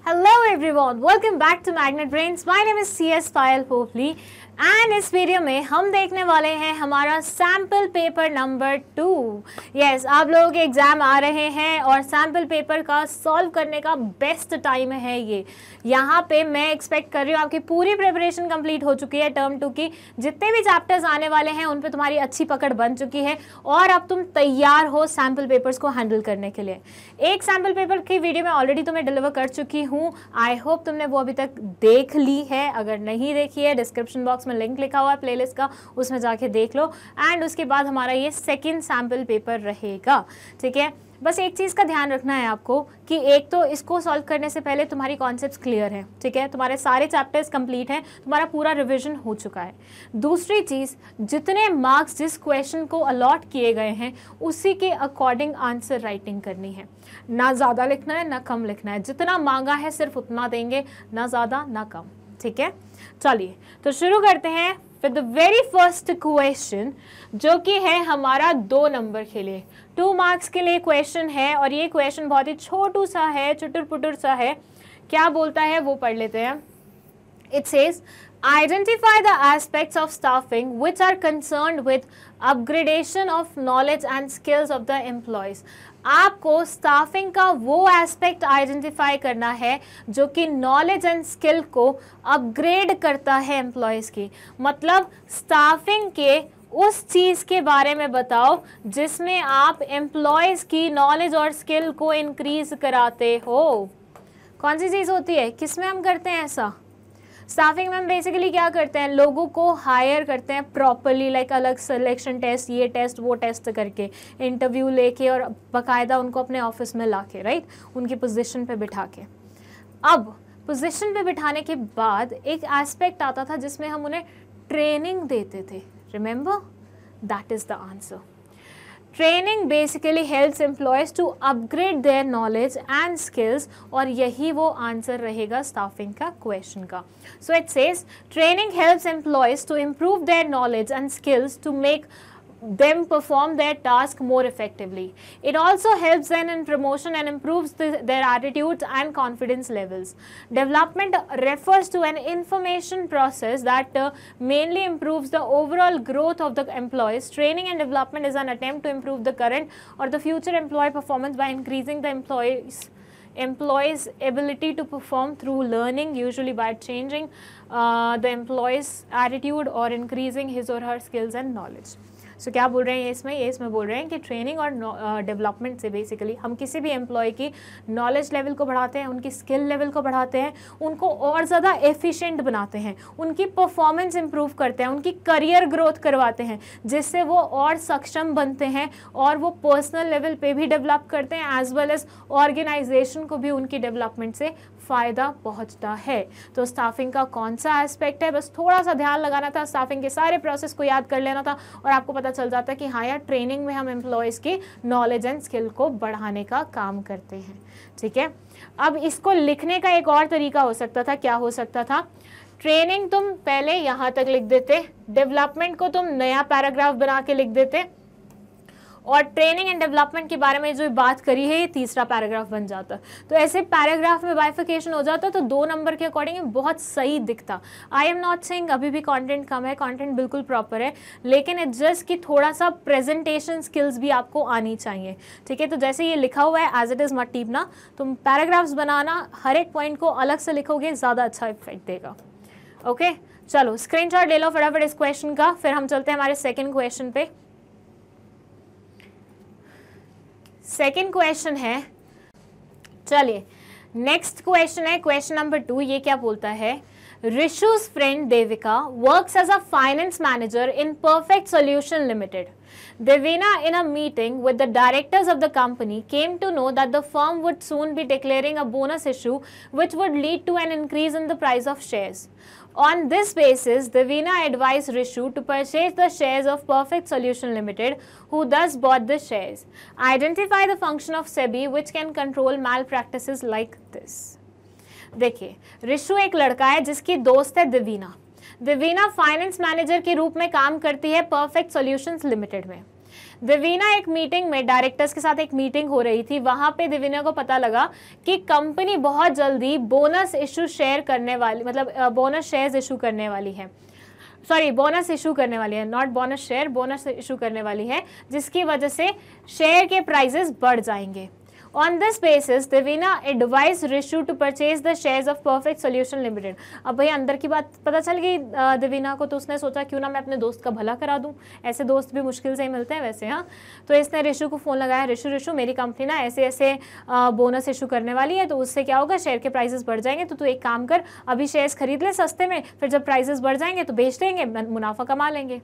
Hello everyone, welcome back to Magnet Brains. My name is CS Payal Popli and इस video में हम देखने वाले हैं हमारा सैम्पल पेपर नंबर 2। यस, आप लोगों के एग्ज़ाम आ रहे हैं और सैम्पल पेपर का सॉल्व करने का बेस्ट टाइम है ये। यहाँ पे मैं एक्सपेक्ट कर रही हूँ आपकी पूरी प्रिपरेशन कंप्लीट हो चुकी है। टर्म 2 की जितने भी चैप्टर्स आने वाले हैं उन पे तुम्हारी अच्छी पकड़ बन चुकी है और अब तुम तैयार हो सैम्पल पेपर्स को हैंडल करने के लिए। एक सैम्पल पेपर की वीडियो मैं ऑलरेडी तुम्हें डिलीवर कर चुकी हूँ। आई होप तुमने वो अभी तक देख ली है। अगर नहीं देखी है, डिस्क्रिप्शन बॉक्स में लिंक लिखा हुआ है प्लेलिस्ट का, उसमें जाके देख लो। एंड उसके बाद हमारा ये सेकंड सैम्पल पेपर रहेगा। ठीक है, बस एक चीज़ का ध्यान रखना है आपको कि एक तो इसको सॉल्व करने से पहले तुम्हारी कॉन्सेप्ट्स क्लियर हैं। ठीक है, तुम्हारे सारे चैप्टर्स कंप्लीट हैं, तुम्हारा पूरा रिवीजन हो चुका है। दूसरी चीज़, जितने मार्क्स जिस क्वेश्चन को अलॉट किए गए हैं उसी के अकॉर्डिंग आंसर राइटिंग करनी है। ना ज़्यादा लिखना है ना कम लिखना है। जितना मांगा है सिर्फ उतना देंगे, ना ज़्यादा ना कम। ठीक है, चलिए तो शुरू करते हैं with the very first question, जो कि है हमारा 2 नंबर के लिए, 2 मार्क्स के लिए क्वेश्चन है। और ये क्वेश्चन बहुत ही छोटू सा है, चुटुर पुटुर सा है। क्या बोलता है वो पढ़ लेते हैं। It says, identify the aspects of staffing which are concerned with upgradation of knowledge and skills of the employees. आपको स्टाफिंग का वो एस्पेक्ट आइडेंटिफाई करना है जो कि नॉलेज एंड स्किल को अपग्रेड करता है एम्प्लॉयज़ की। मतलब स्टाफिंग के उस चीज़ के बारे में बताओ जिसमें आप एम्प्लॉयज़ की नॉलेज और स्किल को इंक्रीज कराते हो। कौन सी चीज़ होती है, किस में हम करते हैं ऐसा? स्टाफिंग में हम बेसिकली क्या करते हैं, लोगों को हायर करते हैं प्रॉपरली, लाइक अलग सिलेक्शन टेस्ट, ये टेस्ट वो टेस्ट करके, इंटरव्यू लेके और बाकायदा उनको अपने ऑफिस में लाके, राइट, उनकी पोजीशन पे बिठा के। अब पोजीशन पे बिठाने के बाद एक एस्पेक्ट आता था जिसमें हम उन्हें ट्रेनिंग देते थे। Remember, that is the answer. Training basically helps employees to upgrade their knowledge and skills, और यही वो आंसर रहेगा स्टाफिंग का क्वेश्चन का। So it says training helps employees to improve their knowledge and skills to make them perform their task more effectively. It also helps them in promotion and improves their attitudes and confidence levels. Development refers to an information process that mainly improves the overall growth of the employees. Training and development is an attempt to improve the current or the future employee performance by increasing the employees ability to perform through learning, usually by changing the employee's attitude or increasing his or her skills and knowledge. सो क्या बोल रहे हैं ये इसमें बोल रहे हैं कि ट्रेनिंग और डेवलपमेंट से बेसिकली हम किसी भी एम्प्लॉय की नॉलेज लेवल को बढ़ाते हैं, उनकी स्किल लेवल को बढ़ाते हैं, उनको और ज़्यादा एफिशिएंट बनाते हैं, उनकी परफॉर्मेंस इंप्रूव करते हैं, उनकी करियर ग्रोथ करवाते हैं, जिससे वो और सक्षम बनते हैं और वो पर्सनल लेवल पे भी डेवलप करते हैं, एज वेल एज ऑर्गेनाइजेशन को भी उनकी डेवलपमेंट से फ़ायदा पहुंचता है। तो स्टाफिंग का कौन सा एस्पेक्ट है, बस थोड़ा सा ध्यान लगाना था, स्टाफिंग के सारे प्रोसेस को याद कर लेना था और आपको पता चल जाता है कि हाँ यार, ट्रेनिंग में हम एम्प्लॉयज़ की नॉलेज एंड स्किल को बढ़ाने का काम करते हैं। ठीक है, अब इसको लिखने का एक और तरीका हो सकता था। क्या हो सकता था? ट्रेनिंग तुम पहले यहाँ तक लिख देते, डेवलपमेंट को तुम नया पैराग्राफ बना के लिख देते, और ट्रेनिंग एंड डेवलपमेंट के बारे में जो बात करी है ये तीसरा पैराग्राफ बन जाता। तो ऐसे पैराग्राफ में बाइफिकेशन हो जाता तो 2 नंबर के अकॉर्डिंग बहुत सही दिखता। आई एम नॉट सेइंग अभी भी कंटेंट कम है, कंटेंट बिल्कुल प्रॉपर है, लेकिन इट जस्ट कि थोड़ा सा प्रेजेंटेशन स्किल्स भी आपको आनी चाहिए। ठीक है, तो जैसे ये लिखा हुआ है एज इट इज़ मत टीपना, तुम पैराग्राफ्स बनाना, हर एक पॉइंट को अलग से लिखोगे, ज़्यादा अच्छा इफेक्ट देगा। ओके, चलो स्क्रीनशॉट ले लो फटाफट इस क्वेश्चन का, फिर हम चलते हैं हमारे सेकेंड क्वेश्चन पे। सेकेंड क्वेश्चन है, चलिए नेक्स्ट क्वेश्चन है क्वेश्चन नंबर 2। ये क्या बोलता है? Rishu's friend Devika works as a finance manager in Perfect Solution Limited. Devina, in a meeting with the directors of the company, came to know that the firm would soon be declaring a bonus issue which would lead to an increase in the price of shares. On this basis, Devina advised Rishu to purchase the shares of Perfect Solution Limited, who thus bought the shares. Identify the function of SEBI which can control malpractices like this. देखिए, रिशु एक लड़का है जिसकी दोस्त है Devina. Devina finance manager के रूप में काम करती है परफेक्ट सॉल्यूशंस लिमिटेड में। दिवीना एक मीटिंग में, डायरेक्टर्स के साथ एक मीटिंग हो रही थी, वहां पे दिवीना को पता लगा कि कंपनी बहुत जल्दी बोनस इशू शेयर करने वाली, मतलब बोनस शेयर्स इशू करने वाली है, सॉरी बोनस इशू करने वाली है, not bonus share, bonus issue करने वाली है, जिसकी वजह से शेयर के प्राइसेस बढ़ जाएंगे। On this basis, Devina advised Rishu to purchase the shares of Perfect Solution Limited. अब भाई अंदर की बात पता चल गई देवीना को, तो उसने सोचा क्यों ना मैं अपने दोस्त का भला करा दूं, ऐसे दोस्त भी मुश्किल से ही मिलते हैं वैसे। हाँ, तो इसने ऋषु को फ़ोन लगाया, ऋषु मेरी कंपनी ना ऐसे ऐसे बोनस इशू करने वाली है, तो उससे क्या होगा, शेयर के प्राइसेस बढ़ जाएंगे, तो तू एक काम कर, अभी शेयर्स खरीद ले सस्ते में, फिर जब प्राइसेस बढ़ जाएंगे तो बेच देंगे, मुनाफा कमा लेंगे।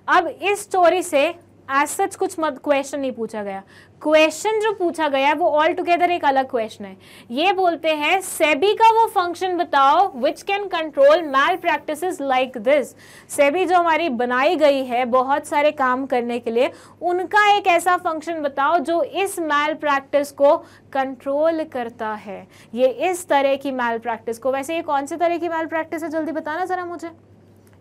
अब इस स्टोरी से एज सच कुछ क्वेश्चन नहीं पूछा गया, क्वेश्चन जो पूछा गया है वो ऑल टुगेदर एक अलग क्वेश्चन है। ये बोलते हैं सेबी का वो फंक्शन बताओ which can control malpractices like this. SEBI जो हमारी बनाई गई है बहुत सारे काम करने के लिए, उनका एक ऐसा फंक्शन बताओ जो इस मैल प्रैक्टिस को कंट्रोल करता है, ये इस तरह की मैल प्रैक्टिस को। वैसे ये कौन सी तरह की मैल प्रैक्टिस है, जल्दी बताना जरा मुझे,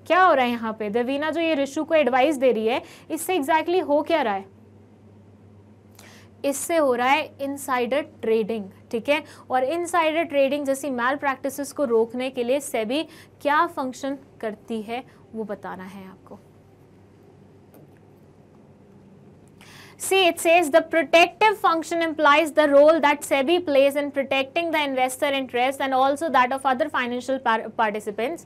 क्या हो रहा है यहाँ पे। देवीना जो ये ऋषु को एडवाइस दे रही है, इससे एग्जैक्टली हो क्या रहा है, इससे हो रहा है इनसाइडर ट्रेडिंग, ठीक है। और इनसाइडर ट्रेडिंग जैसी मैल प्रैक्टिसेस को रोकने के लिए सेबी क्या फंक्शन करती है वो बताना है आपको। See, it says the protective function implies the role that SEBI plays in protecting the investor interest and also that of other financial participants.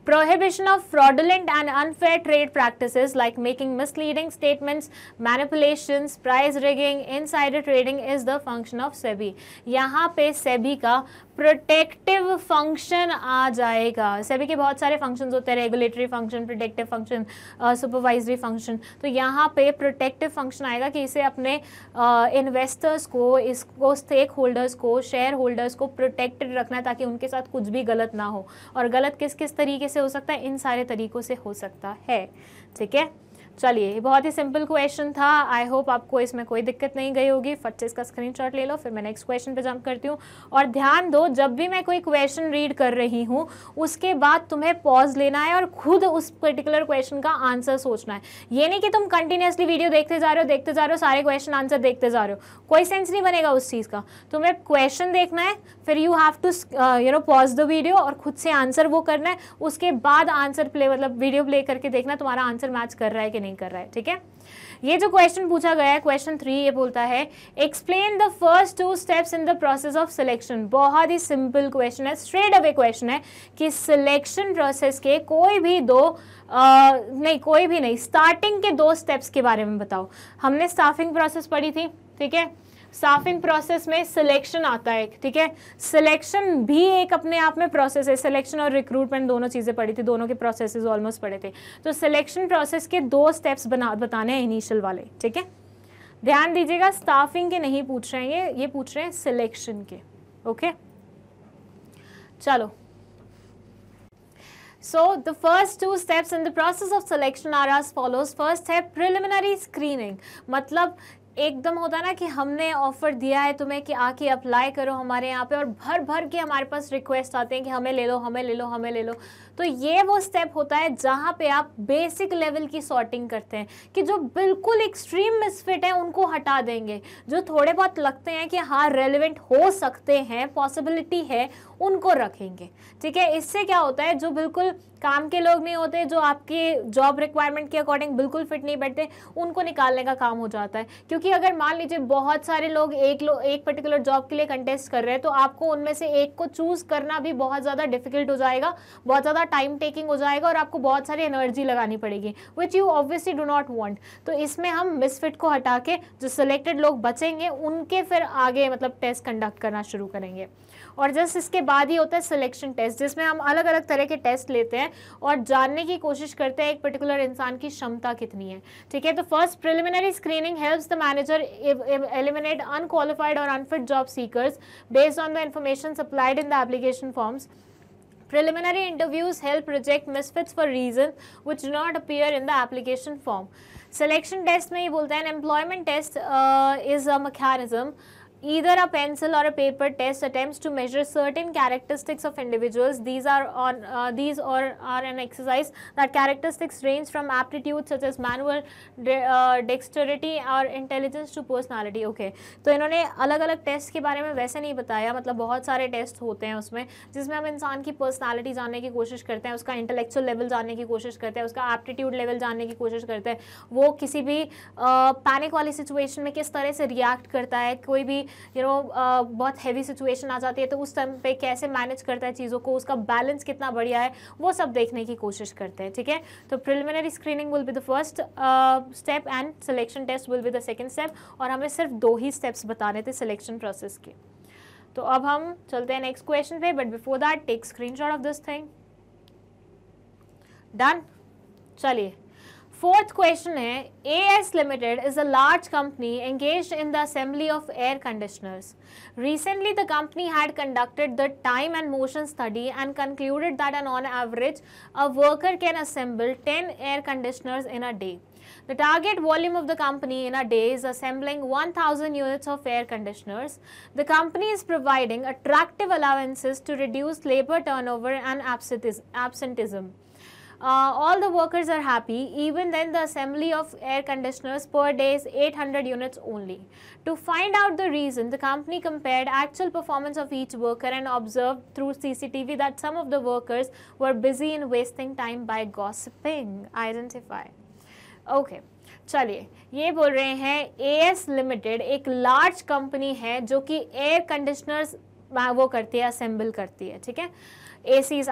Prohibition of fraudulent and unfair trade practices like making misleading statements, manipulations, price rigging, insider trading is the function of SEBI. यहाँ पे SEBI का protective function आ जाएगा। सेबी के बहुत सारे functions होते हैं, regulatory function, protective function, supervisory function, तो यहाँ पे प्रोटेक्टिव फंक्शन आएगा कि इसे अपने इन्वेस्टर्स को, इसको स्टेक होल्डर्स को, शेयर होल्डर्स को प्रोटेक्टेड रखना है ताकि उनके साथ कुछ भी गलत ना हो। और गलत किस किस तरीके से हो सकता है, इन सारे तरीकों से हो सकता है, ठीक है। चलिए, ये बहुत ही सिंपल क्वेश्चन था, आई होप आपको इसमें कोई दिक्कत नहीं गई होगी। फट से इसका स्क्रीनशॉट ले लो, फिर मैं नेक्स्ट क्वेश्चन पे जंप करती हूँ। और ध्यान दो, जब भी मैं कोई क्वेश्चन रीड कर रही हूँ उसके बाद तुम्हें पॉज लेना है और खुद उस पर्टिकुलर क्वेश्चन का आंसर सोचना है। ये नहीं कि तुम कंटिन्यूसली वीडियो देखते जा रहे हो, सारे क्वेश्चन आंसर देखते जा रहे हो, कोई सेंस नहीं बनेगा उस चीज़ का। तुम्हें क्वेश्चन देखना है, फिर you have to pause the video और खुद से आंसर वो करना है, उसके बाद आंसर प्ले, मतलब वीडियो प्ले करके देखना तुम्हारा आंसर मैच कर रहा है कि नहीं कर रहा है, ठीक है। ये जो क्वेश्चन पूछा गया है, क्वेश्चन 3, ये बोलता है explain the first 2 steps in the process of selection. बहुत ही सिंपल क्वेश्चन है, स्ट्रेट अवे क्वेश्चन है कि सिलेक्शन प्रोसेस के कोई भी स्टार्टिंग के 2 स्टेप्स के बारे में बताओ। हमने स्टाफिंग प्रोसेस पढ़ी थी, ठीक है। स्टाफिंग प्रोसेस में सिलेक्शन आता है, ठीक है। सिलेक्शन भी एक अपने आप में प्रोसेस है, सिलेक्शन और रिक्रूटमेंट दोनों चीज़ें पढ़ी थी, दोनों के प्रोसेसेस ऑलमोस्ट पढ़े थे। तो सिलेक्शन प्रोसेस के 2 स्टेप्स बताने हैं इनिशियल वाले, ठीक है। ध्यान दीजिएगा, स्टाफिंग के नहीं पूछ रहे हैं, ये पूछ रहे हैं सिलेक्शन के, ओके। चलो, so the first 2 steps in the process of selection are as follows. First है preliminary screening, मतलब एकदम होता है ना कि हमने ऑफर दिया है तुम्हें कि आके अप्लाई करो हमारे यहाँ पे, और भर भर के हमारे पास रिक्वेस्ट आते हैं कि हमें ले लो, हमें ले लो, हमें ले लो। तो ये वो स्टेप होता है जहाँ पे आप बेसिक लेवल की सॉर्टिंग करते हैं कि जो बिल्कुल एक्सट्रीम मिसफिट है उनको हटा देंगे, जो थोड़े बहुत लगते हैं कि हाँ रेलिवेंट हो सकते हैं, पॉसिबिलिटी है, उनको रखेंगे, ठीक है। इससे क्या होता है, जो बिल्कुल काम के लोग नहीं होते, जो आपके जॉब रिक्वायरमेंट के अकॉर्डिंग बिल्कुल फिट नहीं बैठते, उनको निकालने का काम हो जाता है। क्योंकि अगर मान लीजिए बहुत सारे लोग एक पर्टिकुलर जॉब के लिए कंटेस्ट कर रहे हैं, तो आपको उनमें से एक को चूज करना भी बहुत ज़्यादा डिफिकल्ट हो जाएगा, बहुत ज़्यादा टाइम टेकिंग हो जाएगा, और आपको बहुत सारी एनर्जी लगानी पड़ेगी, which you obviously do not want. तो इसमें हम मिसफिट को हटा के जो सिलेक्टेड लोग बचेंगे उनके फिर आगे मतलब टेस्ट कंडक्ट करना शुरू करेंगे। और जस्ट इसके बाद ही होता है सिलेक्शन टेस्ट, जिसमें हम अलग अलग तरह के टेस्ट लेते हैं और जानने की कोशिश करते हैं एक पर्टिकुलर इंसान की क्षमता कितनी है, ठीक है। तो first, preliminary screening helps the manager eliminate unqualified और unfit job seekers based on the information supplied in the application forms. Preliminary interviews help reject misfits for reasons which do not appear in the application form. Selection test में ये बोलते हैं employment test is a mechanism either a pencil or a paper test attempts to measure certain characteristics of individuals. These are an exercise that characteristics range from aptitude such as manual dexterity or intelligence to personality. Okay, तो इन्होंने अलग अलग test के बारे में वैसे नहीं बताया, मतलब बहुत सारे टेस्ट होते हैं उसमें जिसमें हम इंसान की पर्सनालिटी जानने की कोशिश करते हैं, उसका इंटेलेक्चुअल लेवल जानने की कोशिश करते हैं, उसका एप्टीट्यूड लेवल जानने की कोशिश करते हैं, वो किसी भी पैनिक वाली सिचुएशन में किस तरह से रिएक्ट करता है, कोई भी बहुत हैवी सिचुएशन आ जाती है तो उस टाइम पे कैसे मैनेज करता है चीज़ों को, उसका बैलेंस कितना बढ़िया है, वो सब देखने की कोशिश करते हैं. ठीक है, तो preliminary screening will be the first step and selection test will be the second step. और हमें सिर्फ 2 ही स्टेप्स बताने थे सिलेक्शन प्रोसेस के. तो अब हम चलते हैं नेक्स्ट क्वेश्चन पे, but before that take screenshot of this thing. Done. चलिए, फोर्थ क्वेश्चन है, AS Limited is a large company engaged in the assembly of air conditioners. Recently, the company had conducted the time and motion study and concluded that on average, a worker can assemble 10 air conditioners in a day. The target volume of the company in a day is assembling 1,000 units of air conditioners. The company is providing attractive allowances to reduce labor turnover and absenteeism. All the workers are happy. Even then, the assembly of air conditioners per day is 800 units only. To find out the reason, the company compared actual performance of each worker and observed through CCTV that some of the workers were busy in wasting time by gossiping. Identify. Okay. चलिए, ये बोल रहे हैं AS Limited एक large company है जो कि air conditioners वो करती है, असेंबल करती है. ठीक है, ACs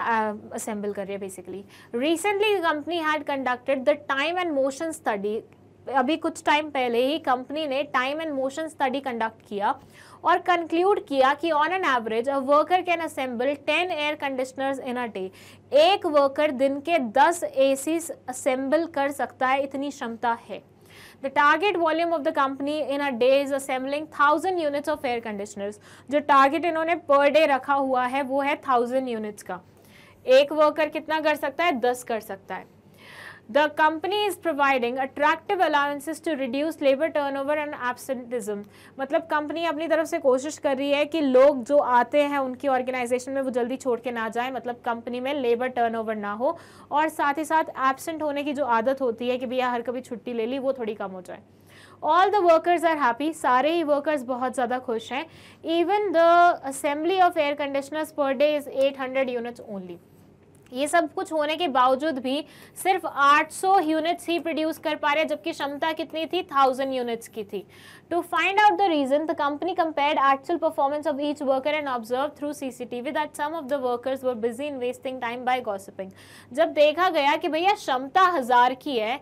असेंबल कर रही है basically. Recently company had conducted the time and motion study. अभी कुछ टाइम पहले ही कंपनी ने time and motion study conduct किया और कंक्लूड किया कि on an average a worker can assemble 10 air conditioners in a day. एक वर्कर दिन के 10 ACs असेंबल कर सकता है, इतनी क्षमता है. The target volume of the company in a day is assembling 1,000 units of air conditioners. जो टारगेट इन्होंने पर डे रखा हुआ है वो है 1,000 यूनिट्स का. एक वर्कर कितना कर सकता है? 10 कर सकता है. The company is providing attractive allowances to reduce labor turnover and absenteeism. मतलब कंपनी अपनी तरफ से कोशिश कर रही है कि लोग जो आते हैं उनकी ऑर्गेनाइजेशन में वो जल्दी छोड़ के ना जाए, मतलब कंपनी में लेबर टर्नओवर ना हो, और साथ ही साथ एब्सेंट होने की जो आदत होती है कि भैया हर कभी छुट्टी ले ली, वो थोड़ी कम हो जाए. All the workers are happy. सारे ही वर्कर्स बहुत ज़्यादा खुश हैं. Even the assembly of air conditioners per day is 800 units only. ये सब कुछ होने के बावजूद भी सिर्फ 800 यूनिट्स ही प्रोड्यूस कर पा रहे हैं, जबकि क्षमता कितनी थी? 1000 यूनिट्स की थी. To find out the reason, the company compared actual performance of each worker and observe through CCTV that some of the workers were busy in wasting time by gossiping. जब देखा गया कि भैया क्षमता 1000 की है,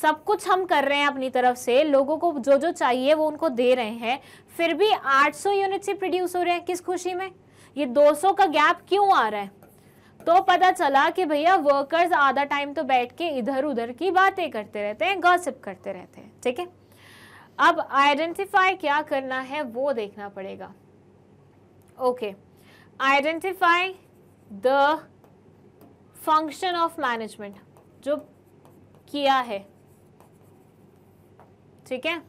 सब कुछ हम कर रहे हैं अपनी तरफ से, लोगों को जो जो चाहिए वो उनको दे रहे हैं, फिर भी 800 यूनिट्स ही प्रोड्यूस हो रहे हैं. किस खुशी में? ये 200 का गैप क्यों आ रहा है? तो पता चला कि भैया वर्कर्स आधा टाइम तो बैठ के इधर उधर की बातें करते रहते हैं, गॉसिप करते रहते हैं. ठीक है, अब आइडेंटिफाई क्या करना है वो देखना पड़ेगा. Okay, identify the function of management जो किया है. ठीक है,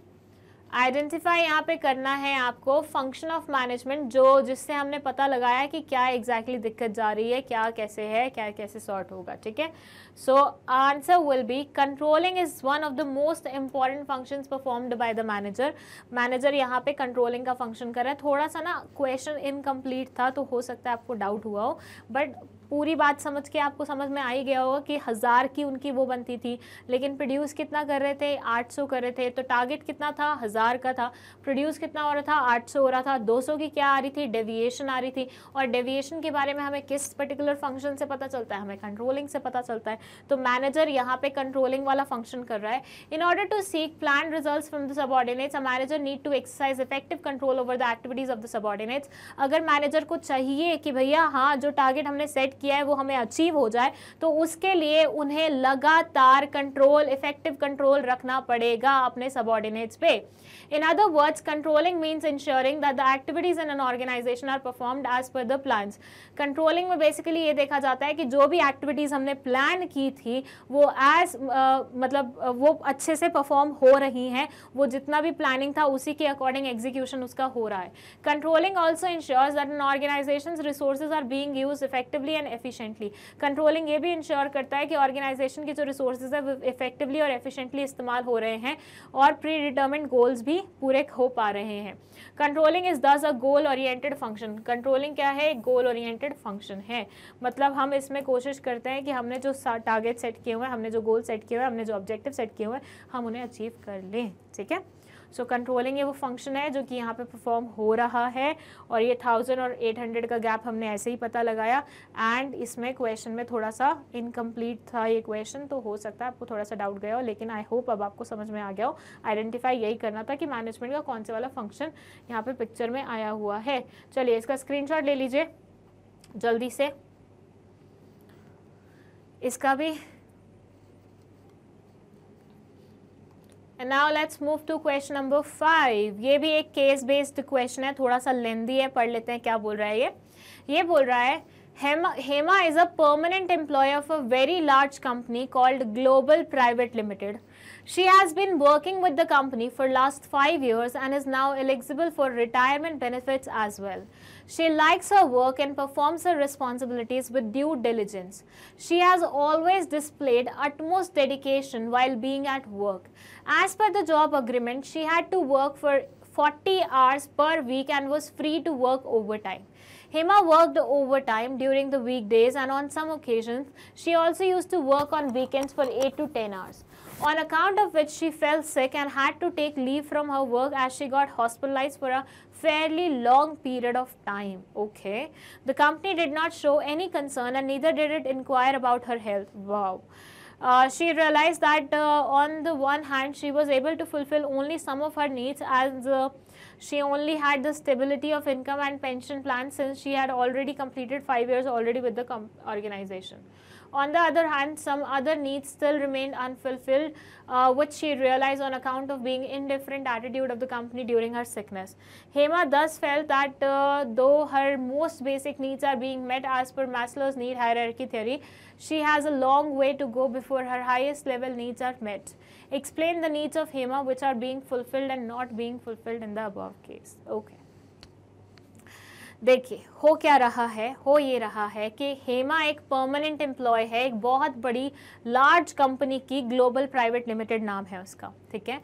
आइडेंटिफाई यहाँ पे करना है आपको फंक्शन ऑफ मैनेजमेंट, जो जिससे हमने पता लगाया कि क्या एग्जैक्टली दिक्कत जा रही है, क्या कैसे है, क्या कैसे सॉर्ट होगा. ठीक है, so answer will be controlling is one of the most important functions performed by the manager. Manager यहाँ पे कंट्रोलिंग का फंक्शन कर रहा है. थोड़ा सा ना क्वेश्चन इनकम्प्लीट था तो हो सकता है आपको डाउट हुआ हो, बट पूरी बात समझ के आपको समझ में आ ही गया होगा कि 1000 की उनकी वो बनती थी, लेकिन प्रोड्यूस कितना कर रहे थे? 800 कर रहे थे. तो टारगेट कितना था? 1000 का था. प्रोड्यूस कितना हो रहा था? 800 हो रहा था. 200 की क्या आ रही थी? डेविएशन आ रही थी. और डेविएशन के बारे में हमें किस पर्टिकुलर फंक्शन से पता चलता है? हमें कंट्रोलिंग से पता चलता है. तो मैनेजर यहाँ पे कंट्रोलिंग वाला फंक्शन कर रहा है. In order to seek plan results from the subordinates, a manager need to exercise effective control over the activities of the subordinates. अगर मैनेजर को चाहिए कि भैया हाँ जो टारगेट हमने सेट किया है वो हमें अचीव हो जाए, तो उसके लिए उन्हें लगातार कंट्रोल, इफेक्टिव कंट्रोल रखना पड़ेगा अपने सबऑर्डिनेट्स पे। In other words, controlling means ensuring that the activities in an organization are performed as per the plans. Controlling में basically ये देखा जाता है कि जो भी activities हमने plan की थी वो मतलब वो अच्छे से perform हो रही हैं, वो जितना भी planning था उसी के according execution उसका हो रहा है। Controlling also ensures that an organization's resources are being used effectively and efficiently. Controlling ये भी ensure करता है कि organization की जो resources है वो effectively और efficiently इस्तेमाल हो रहे हैं और predetermined goals भी पूरे हो पा रहे हैं। कंट्रोलिंग इज दस अ गोल ओरिएंटेड फंक्शन। कंट्रोलिंग क्या है? एक गोल ओरिएंटेड फंक्शन है। मतलब हम इसमें कोशिश करते हैं कि हमने जो टारगेट सेट किए हुए हैं, हमने जो गोल सेट किए हुए हैं, हमने जो ऑब्जेक्टिव सेट किए हुए हैं, हम उन्हें अचीव कर लें। ठीक है, सो कंट्रोलिंग ये वो फंक्शन है जो कि यहाँ पे परफॉर्म हो रहा है। और ये 1000 और 800 का गैप हमने ऐसे ही पता लगाया। एंड इसमें क्वेश्चन में थोड़ा सा इनकम्प्लीट था ये क्वेश्चन, तो हो सकता है आपको थोड़ा सा डाउट गया हो, लेकिन आई होप अब आपको समझ में आ गया हो। आइडेंटिफाई यही करना था कि मैनेजमेंट का कौन से वाला फंक्शन यहाँ पे पिक्चर में आया हुआ है। चलिए इसका स्क्रीनशॉट ले लीजिए जल्दी से, इसका भी। And now let's move to question number 5. ये भी एक केस बेस्ड क्वेश्चन है, थोड़ा सा लेंदी है, पढ़ लेते हैं क्या बोल रहा है ये बोल रहा है Hema is a permanent employee of a very large company called Global Private Limited. She has been working with the company for last 5 years and is now eligible for retirement benefits as well. She likes her work and performs her responsibilities with due diligence. She has always displayed utmost dedication while being at work. As per the job agreement, she had to work for 40 hours per week and was free to work overtime. Hema worked overtime during the weekdays and on some occasions, she also used to work on weekends for 8 to 10 hours. On account of which she fell sick and had to take leave from her work as she got hospitalized for a fairly long period of time. Okay. The company did not show any concern and neither did it inquire about her health. Wow. She realized that on the one hand, she was able to fulfill only some of her needs as she only had the stability of income and pension plan since she had already completed 5 years already with the organization. On the other hand, some other needs still remained unfulfilled, which she realized on account of being indifferent attitude of the company during her sickness. Hema thus felt that though her most basic needs are being met as per Maslow's need hierarchy theory, she has a long way to go before her highest level needs are met. Explain the needs of Hema which are being fulfilled and not being fulfilled in the above case. Okay. देखिए हो क्या रहा है, हो ये रहा है कि हेमा एक परमानेंट एम्प्लॉय है एक बहुत बड़ी लार्ज कंपनी की, ग्लोबल प्राइवेट लिमिटेड नाम है उसका। ठीक है,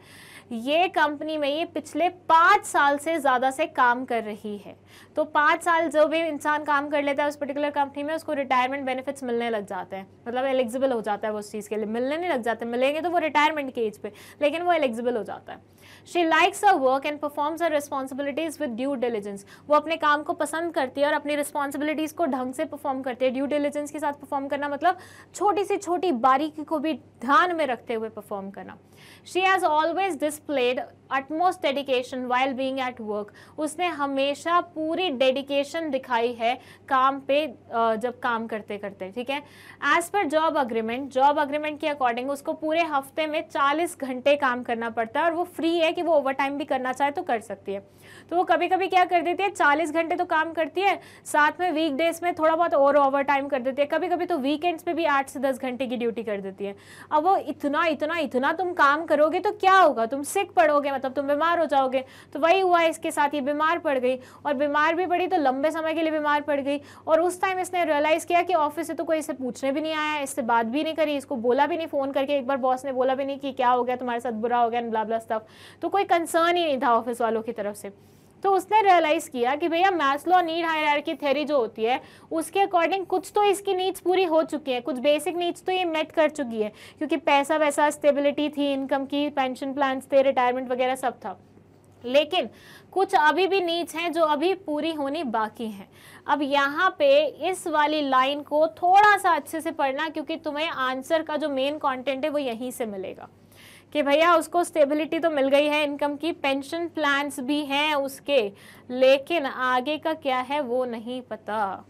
ये कंपनी में ये पिछले 5 साल से ज़्यादा से काम कर रही है। तो 5 साल जो भी इंसान काम कर लेता है उस पर्टिकुलर कंपनी में, उसको रिटायरमेंट बेनिफिट्स मिलने लग जाते हैं, मतलब एलिजिबल हो जाता है वो उस चीज़ के लिए। मिलने नहीं लग जाते, मिलेंगे तो वो रिटायरमेंट के एज पे, लेकिन वो एलिजिबल हो जाता है। She likes her work and performs her responsibilities with due diligence. वो अपने काम को पसंद करती है और अपनी रिस्पॉन्सिबिलिटीज़ को ढंग से परफॉर्म करती है। ड्यू डिलिजेंस के साथ परफॉर्म करना मतलब छोटी से छोटी बारीकी को भी ध्यान में रखते हुए परफॉर्म करना। She has always displayed utmost dedication while being at work. उसने हमेशा पूरी डेडिकेशन दिखाई है काम पे जब काम करते करते। ठीक है, एज पर जॉब अग्रीमेंट के अकॉर्डिंग उसको पूरे हफ्ते में 40 घंटे काम करना पड़ता है और वो फ्री है कि वो ओवर टाइम भी करना चाहे तो कर सकती है। तो वो कभी कभी क्या कर देती है, 40 घंटे तो काम करती है, साथ में वीकडेज में थोड़ा बहुत और ओवर टाइम कर देती है, कभी कभी तो वीकेंड्स पे भी 8 से 10 घंटे की ड्यूटी कर देती है। अब वो इतना तुम काम करोगे तो क्या होगा, तुम सिक पड़ोगे, मतलब तुम बीमार हो जाओगे। तो वही हुआ इसके साथ, ये बीमार पड़ गई और बीमार भी पड़ी तो लंबे समय के लिए बीमार पड़ गई। और उस टाइम इसने रियलाइज़ किया कि ऑफिस से तो कोई इसे पूछने भी नहीं आया, इससे बात भी नहीं करी, इसको बोला भी नहीं फ़ोन करके, एक बार बॉस ने बोला भी नहीं कि क्या हो गया तुम्हारे साथ, बुरा हो गया, ब्ला ब्ला स्टफ। तो कोई कंसर्न ही नहीं था ऑफिस वालों की तरफ से। तो उसने रियलाइज़ किया कि भैया मैस्लो नीड हायरार्की थ्योरी जो होती है उसके अकॉर्डिंग कुछ तो इसकी नीड्स पूरी हो चुकी है, कुछ बेसिक नीड्स तो ये मेट कर चुकी है, क्योंकि पैसा वैसा स्टेबिलिटी थी, इनकम की, पेंशन प्लान्स थे, रिटायरमेंट वगैरह सब था। लेकिन कुछ अभी भी नीड्स हैं जो अभी पूरी होनी बाकी हैं। अब यहाँ पे इस वाली लाइन को थोड़ा सा अच्छे से पढ़ना, क्योंकि तुम्हें आंसर का जो मेन कंटेंट है वो यहीं से मिलेगा कि भैया उसको स्टेबिलिटी तो मिल गई है इनकम की, पेंशन प्लान्स भी हैं उसके, लेकिन आगे का क्या है वो नहीं पता।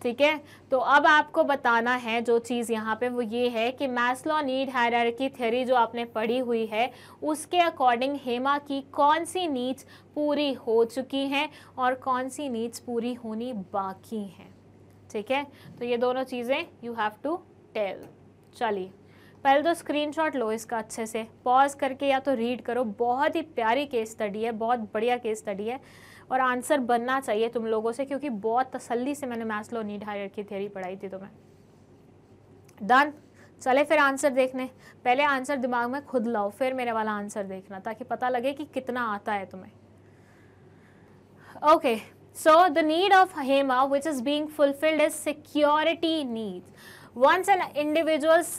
ठीक है। तो अब आपको बताना है जो चीज़ यहाँ पे वो ये है कि मैस्लो नीड हायरार्की थ्योरी जो आपने पढ़ी हुई है उसके अकॉर्डिंग हेमा की कौन सी नीड्स पूरी हो चुकी हैं और कौन सी नीड्स पूरी होनी बाकी हैं, ठीक है। तो ये दोनों चीज़ें यू हैव टू टेल। चलिए पहले तो स्क्रीनशॉट लो इसका अच्छे से, पॉज करके या तो रीड करो, बहुत ही प्यारी केस स्टडी है, बहुत बढ़िया केस स्टडी है और आंसर बनना चाहिए तुम लोगों से, क्योंकि बहुत तसल्ली से मैंने मैस्लो नीड हायरार्की थ्योरी पढ़ाई थी तुम्हें। डन। चले फिर आंसर देखने, पहले आंसर दिमाग में खुद लाओ फिर मेरे वाला आंसर देखना, ताकि पता लगे कि कितना आता है तुम्हें। Okay, so the need of Hema which is being fulfilled is security needs. Once an individual's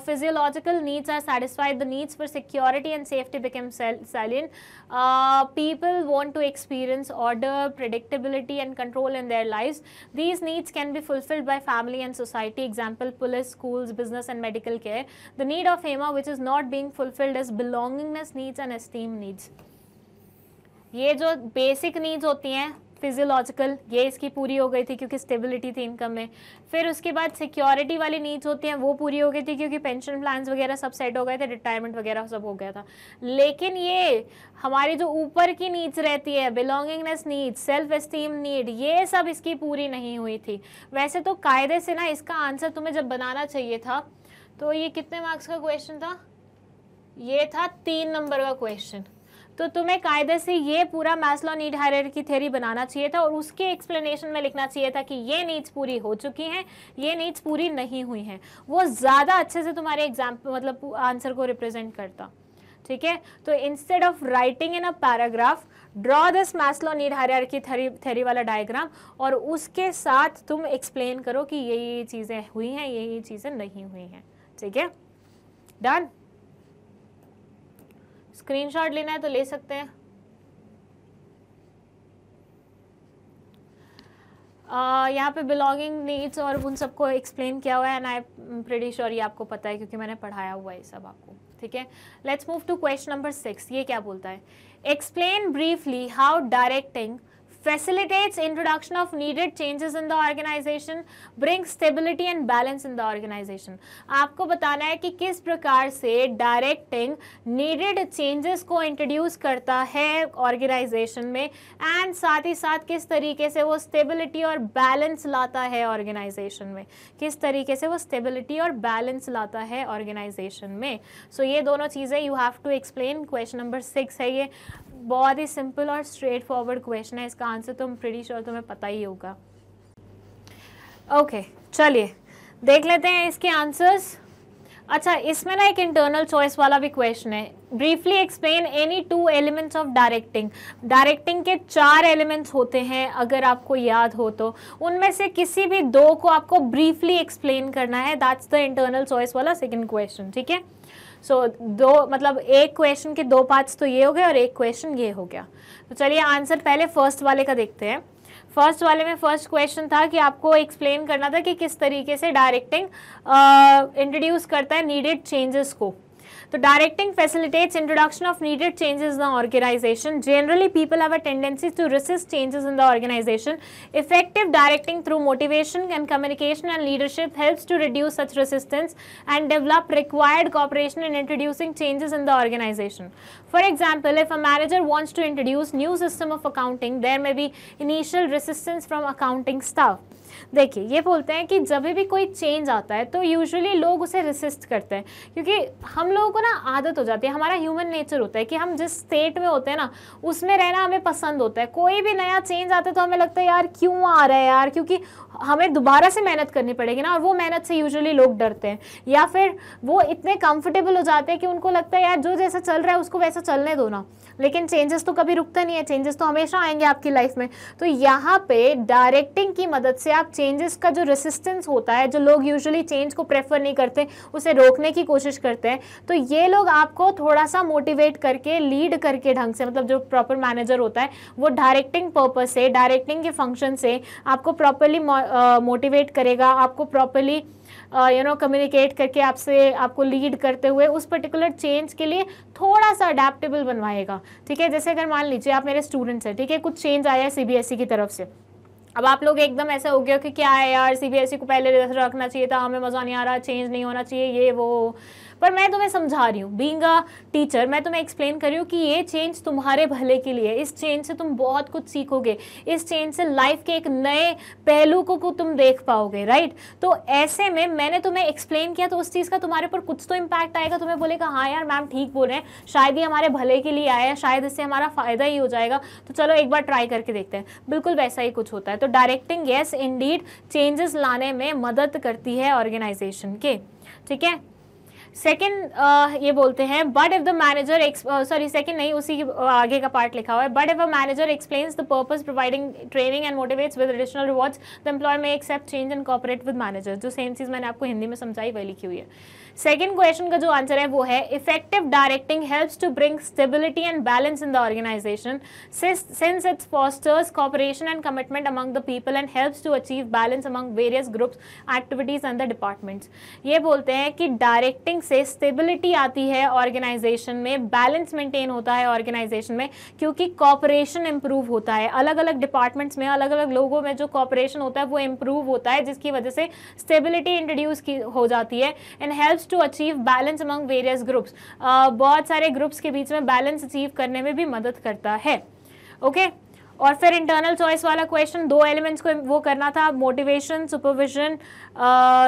physiological needs are satisfied, the needs for security and safety become salient. People want to experience order, predictability and control in their lives. These needs can be fulfilled by family and society. Example, police, schools, business and medical care. The need of Hema which is not being fulfilled is belongingness needs and esteem needs. ये जो basic needs होती हैं physiological, ये इसकी पूरी हो गई थी क्योंकि स्टेबिलिटी थी इनकम में। फिर उसके बाद सिक्योरिटी वाली नीड्स होती हैं, वो पूरी हो गई थी क्योंकि पेंशन प्लान्स वगैरह सब सेट हो गए थे, रिटायरमेंट वगैरह सब हो गया था। लेकिन ये हमारी जो ऊपर की नीड्स रहती है, belongingness need, self esteem need, ये सब इसकी पूरी नहीं हुई थी। वैसे तो कायदे से ना इसका आंसर तुम्हें जब बनाना चाहिए था, तो ये कितने मार्क्स का क्वेश्चन था? ये था 3 नंबर का क्वेश्चन। तो तुम्हें कायदे से ये पूरा मैस्लो नीड हायरार्की थ्योरी बनाना चाहिए था और उसके एक्सप्लेनेशन में लिखना चाहिए था कि ये नीड्स पूरी हो चुकी हैं, ये नीड्स पूरी नहीं हुई हैं। वो ज़्यादा अच्छे से तुम्हारे एग्जाम मतलब आंसर को रिप्रेजेंट करता, ठीक है। तो instead of writing in a paragraph, draw this Maslow need hierarchy theory वाला डायग्राम और उसके साथ तुम एक्सप्लेन करो कि ये चीज़ें हुई हैं, ये चीज़ें नहीं हुई हैं, ठीक है। डन। स्क्रीनशॉट लेना है तो ले सकते हैं। यहाँ पे बिलोंगिंग नीड्स और उन सबको एक्सप्लेन किया हुआ है and I am pretty sure ये आपको पता है क्योंकि मैंने पढ़ाया हुआ है सब आपको, ठीक है। Let's move to question number 6। ये क्या बोलता है? Explain briefly how directing facilitates introduction of needed changes in the organization, brings stability and balance in the organization. आपको बताना है कि किस प्रकार से डायरेक्टिंग नीडेड चेंजेस को इंट्रोड्यूस करता है ऑर्गेनाइजेशन में एंड साथ ही साथ किस तरीके से वो स्टेबिलिटी और बैलेंस लाता है ऑर्गेनाइजेशन में, किस तरीके से वो स्टेबिलिटी और बैलेंस लाता है ऑर्गेनाइजेशन में। सो ये दोनों चीज़ें you have to explain. Question number 6 है ये, बहुत ही सिंपल और स्ट्रेट फॉरवर्ड क्वेश्चन है, इसका आंसर तुम प्रीटी श्योर तुम्हें पता ही होगा। ओके, चलिए देख लेते हैं इसके आंसर्स। अच्छा, इसमें ना एक इंटरनल चॉइस वाला भी क्वेश्चन है। Briefly explain any 2 elements of directing. Directing के 4 एलिमेंट्स होते हैं अगर आपको याद हो तो, उनमें से किसी भी 2 को आपको ब्रीफली एक्सप्लेन करना है। दैट्स द इंटरनल चॉइस वाला सेकंड क्वेश्चन, ठीक है। सो 2 मतलब एक क्वेश्चन के 2 पार्ट्स तो ये हो गए और एक क्वेश्चन ये हो गया। तो चलिए आंसर पहले फर्स्ट वाले का देखते हैं। फर्स्ट वाले में फर्स्ट क्वेश्चन था कि आपको एक्सप्लेन करना था कि किस तरीके से डायरेक्टिंग इंट्रोड्यूस करता है नीडेड चेंजेस को। तो directing facilitates introduction of needed changes in the organization. Generally, people have a tendency to resist changes in the organization. Effective directing through motivation and communication and leadership helps to reduce such resistance and develop required cooperation in introducing changes in the organization. For example, if a manager wants to introduce new system of accounting, there may be initial resistance from accounting staff. देखिए, ये बोलते हैं कि जब भी कोई change आता है तो यूजुअली लोग उसे रेसिस्ट करते हैं, क्योंकि हम लोगों को ना आदत हो जाती है, हमारा ह्यूमन नेचर होता है कि हम जिस स्टेट में होते हैं ना उसमें रहना हमें पसंद होता है। कोई भी नया चेंज आता है तो हमें लगता है यार क्यों आ रहा है यार, क्योंकि हमें दोबारा से मेहनत करनी पड़ेगी ना, और वो मेहनत से यूजुअली लोग डरते हैं, या फिर वो इतने कंफर्टेबल हो जाते हैं कि उनको लगता है यार जो जैसा चल रहा है उसको वैसा चलने दो ना। लेकिन चेंजेस तो कभी रुकता नहीं है, चेंजेस तो हमेशा आएंगे आपकी लाइफ में। तो यहाँ पे डायरेक्टिंग की मदद से आप चेंजेस का जो रेसिस्टेंस होता है, जो लोग यूजुअली चेंज को प्रेफर नहीं करते, उसे रोकने की कोशिश करते हैं, तो ये लोग आपको थोड़ा सा मोटिवेट करके, लीड करके ढंग से, मतलब जो प्रॉपर मैनेजर होता है वो डायरेक्टिंग पर्पज से, डायरेक्टिंग के फंक्शन से आपको प्रॉपरली मोटिवेट करेगा, आपको प्रॉपरली कम्युनिकेट करके आपको लीड करते हुए उस पर्टिकुलर चेंज के लिए थोड़ा सा अडेप्टेबल बनवाएगा, ठीक है। जैसे अगर मान लीजिए आप मेरे स्टूडेंट्स हैं, ठीक है, कुछ चेंज आया है CBSE की तरफ से, अब आप लोग एकदम ऐसे हो गया कि क्या है यार, सीबीएसई को पहले रखना चाहिए था, हमें मज़ा नहीं आ रहा, चेंज नहीं होना चाहिए, ये वो। पर मैं तुम्हें समझा रही हूँ, बीइंग अ टीचर मैं तुम्हें एक्सप्लेन कर रही हूँ कि ये चेंज तुम्हारे भले के लिए, इस चेंज से तुम बहुत कुछ सीखोगे, इस चेंज से लाइफ के एक नए पहलू को तुम देख पाओगे, राइट। तो ऐसे में मैंने तुम्हें एक्सप्लेन किया तो उस चीज़ का तुम्हारे पर कुछ तो इम्पैक्ट आएगा, तुम्हें बोलेगा हाँ यार मैम ठीक बोल रहे हैं, शायद ये हमारे भले के लिए आया है, शायद इससे हमारा फ़ायदा ही हो जाएगा, तो चलो एक बार ट्राई करके देखते हैं। बिल्कुल वैसा ही कुछ होता है। तो डायरेक्टिंग यस इंडीड चेंजेस लाने में मदद करती है ऑर्गेनाइजेशन के, ठीक है। सेकेंड ये बोलते हैं but if the manager second नहीं, उसी के आगे का पार्ट लिखा हुआ है, but if a manager explains the purpose providing training and motivates with additional rewards the employ may accept change and cooperate with manager. जो सेम चीज़ मैंने आपको हिंदी में समझाई वही लिखी हुई है। सेकेंड क्वेश्चन का जो आंसर है वो है effective directing helps to bring stability and balance in the organisation since its fosters cooperation and commitment among the people and helps to achieve balance among various groups activities and the departments. ये बोलते हैं कि directing से stability आती है organisation में, balance maintain होता है ऑर्गेनाइजेशन में, क्योंकि कॉपरेशन इंप्रूव होता है, अलग अलग डिपार्टमेंट्स में अलग अलग लोगों में जो कॉपरेशन होता है वो इंप्रूव होता है, जिसकी वजह से स्टेबिलिटी इंट्रोड्यूस हो जाती है and helps to achieve balance among various groups. बहुत सारे ग्रुप्स के बीच में बैलेंस अचीव करने में भी मदद करता है, ओके। और फिर इंटरनल चॉइस वाला क्वेश्चन, 2 एलिमेंट्स को वो करना था, motivation, supervision,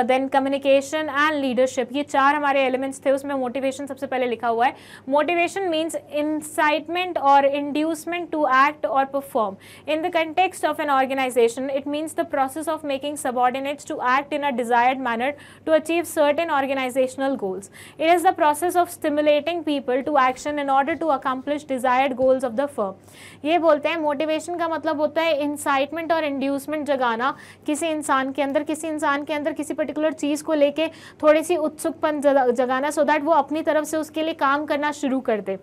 then communication and leadership. ये 4 हमारे एलिमेंट्स थे, उसमें मोटिवेशन सबसे पहले लिखा हुआ है। मोटिवेशन मीन्स इंसाइटमेंट और इंड्यूसमेंट टू एक्ट और perform in the context of an organisation. It means the process of making subordinates to act in a desired manner to achieve certain organisational goals. It is the process of stimulating people to action in order to accomplish desired goals of the firm. ये बोलते हैं motivation का मतलब होता है incitement और inducement जगाना किसी इंसान के अंदर किसी पर्टिकुलर चीज़ को लेके थोड़ी सी उत्सुकपन जगाना, सो दैट वो अपनी तरफ से उसके लिए काम करना शुरू कर दे,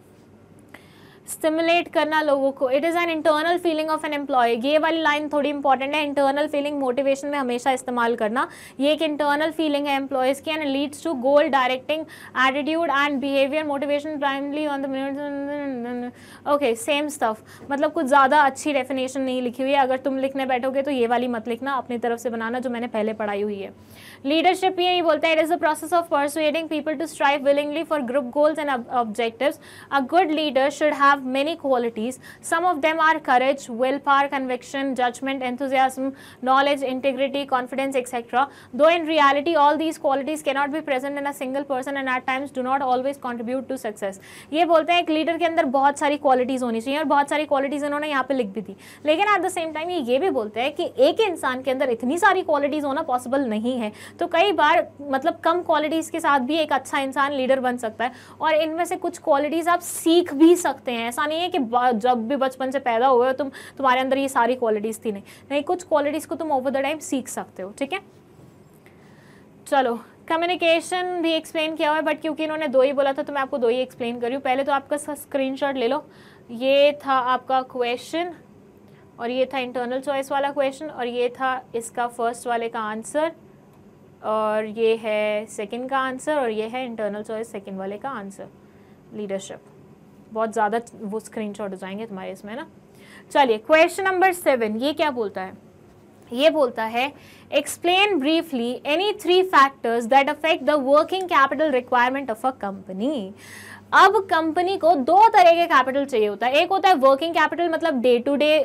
स्टिमुलेट करना लोगों को। It is an internal feeling of an employee. ये वाली लाइन थोड़ी इंपॉर्टेंट है, इंटरनल फीलिंग मोटिवेशन में हमेशा इस्तेमाल करना। ये एक इंटरनल फीलिंग है एम्प्लॉयज़ की and leads to goal directing attitude and behaviour. Motivation primarily on the okay same stuff, मतलब कुछ ज़्यादा अच्छी डेफिनेशन नहीं लिखी हुई है, अगर तुम लिखने बैठोगे तो ये वाली मत लिखना, अपनी तरफ से बनाना जो मैंने पहले पढ़ाई हुई है। लीडरशिप ये बोलता है it is the process of persuading people to strive willingly for group goals and objectives. A good leader should have many qualities. Some of them are courage, willpower, conviction, judgment, enthusiasm, knowledge, integrity, confidence, etc. Though in reality all these qualities cannot be present in a single person and at times do not always contribute to success. ये बोलते हैं एक leader के अंदर बहुत सारी qualities होनी चाहिए, और बहुत सारी क्वालिटीज़ इन्होंने यहाँ पे लिख भी दी, लेकिन एट द सेम टाइम ये भी बोलते हैं कि एक इंसान के अंदर इतनी सारी क्वालिटीज़ होना पॉसिबल नहीं है। तो कई बार मतलब कम क्वालिटीज़ के साथ भी एक अच्छा इंसान लीडर बन सकता है, और इनमें से कुछ क्वालिटीज़ आप सीख भी सकते हैं। ऐसा नहीं है कि जब भी बचपन से पैदा हुए हो तुम्हारे अंदर ये सारी क्वालिटीज़ थी, नहीं, कुछ क्वालिटीज़ को तुम ओवर द टाइम सीख सकते हो, ठीक है। चलो कम्युनिकेशन भी एक्सप्लेन किया हुआ है, बट क्योंकि इन्होंने 2 ही बोला था तो मैं आपको 2 ही एक्सप्लेन कर रही हूँ। पहले तो आपका स्क्रीनशॉट ले लो, ये था आपका क्वेश्चन, और ये था इंटरनल चॉइस वाला क्वेश्चन, और ये था इसका फर्स्ट वाले का आंसर, और ये है सेकंड का आंसर, और ये है इंटरनल चॉइस सेकंड वाले का आंसर। लीडरशिप बहुत ज़्यादा वो स्क्रीनशॉट हो जाएंगे तुम्हारे इसमें ना। चलिए क्वेश्चन नंबर 7 ये क्या बोलता है, ये बोलता है explain briefly any 3 factors that affect the working capital requirement of a company. अब कंपनी को 2 तरह के कैपिटल चाहिए होता है, एक होता है वर्किंग कैपिटल मतलब डे टू डे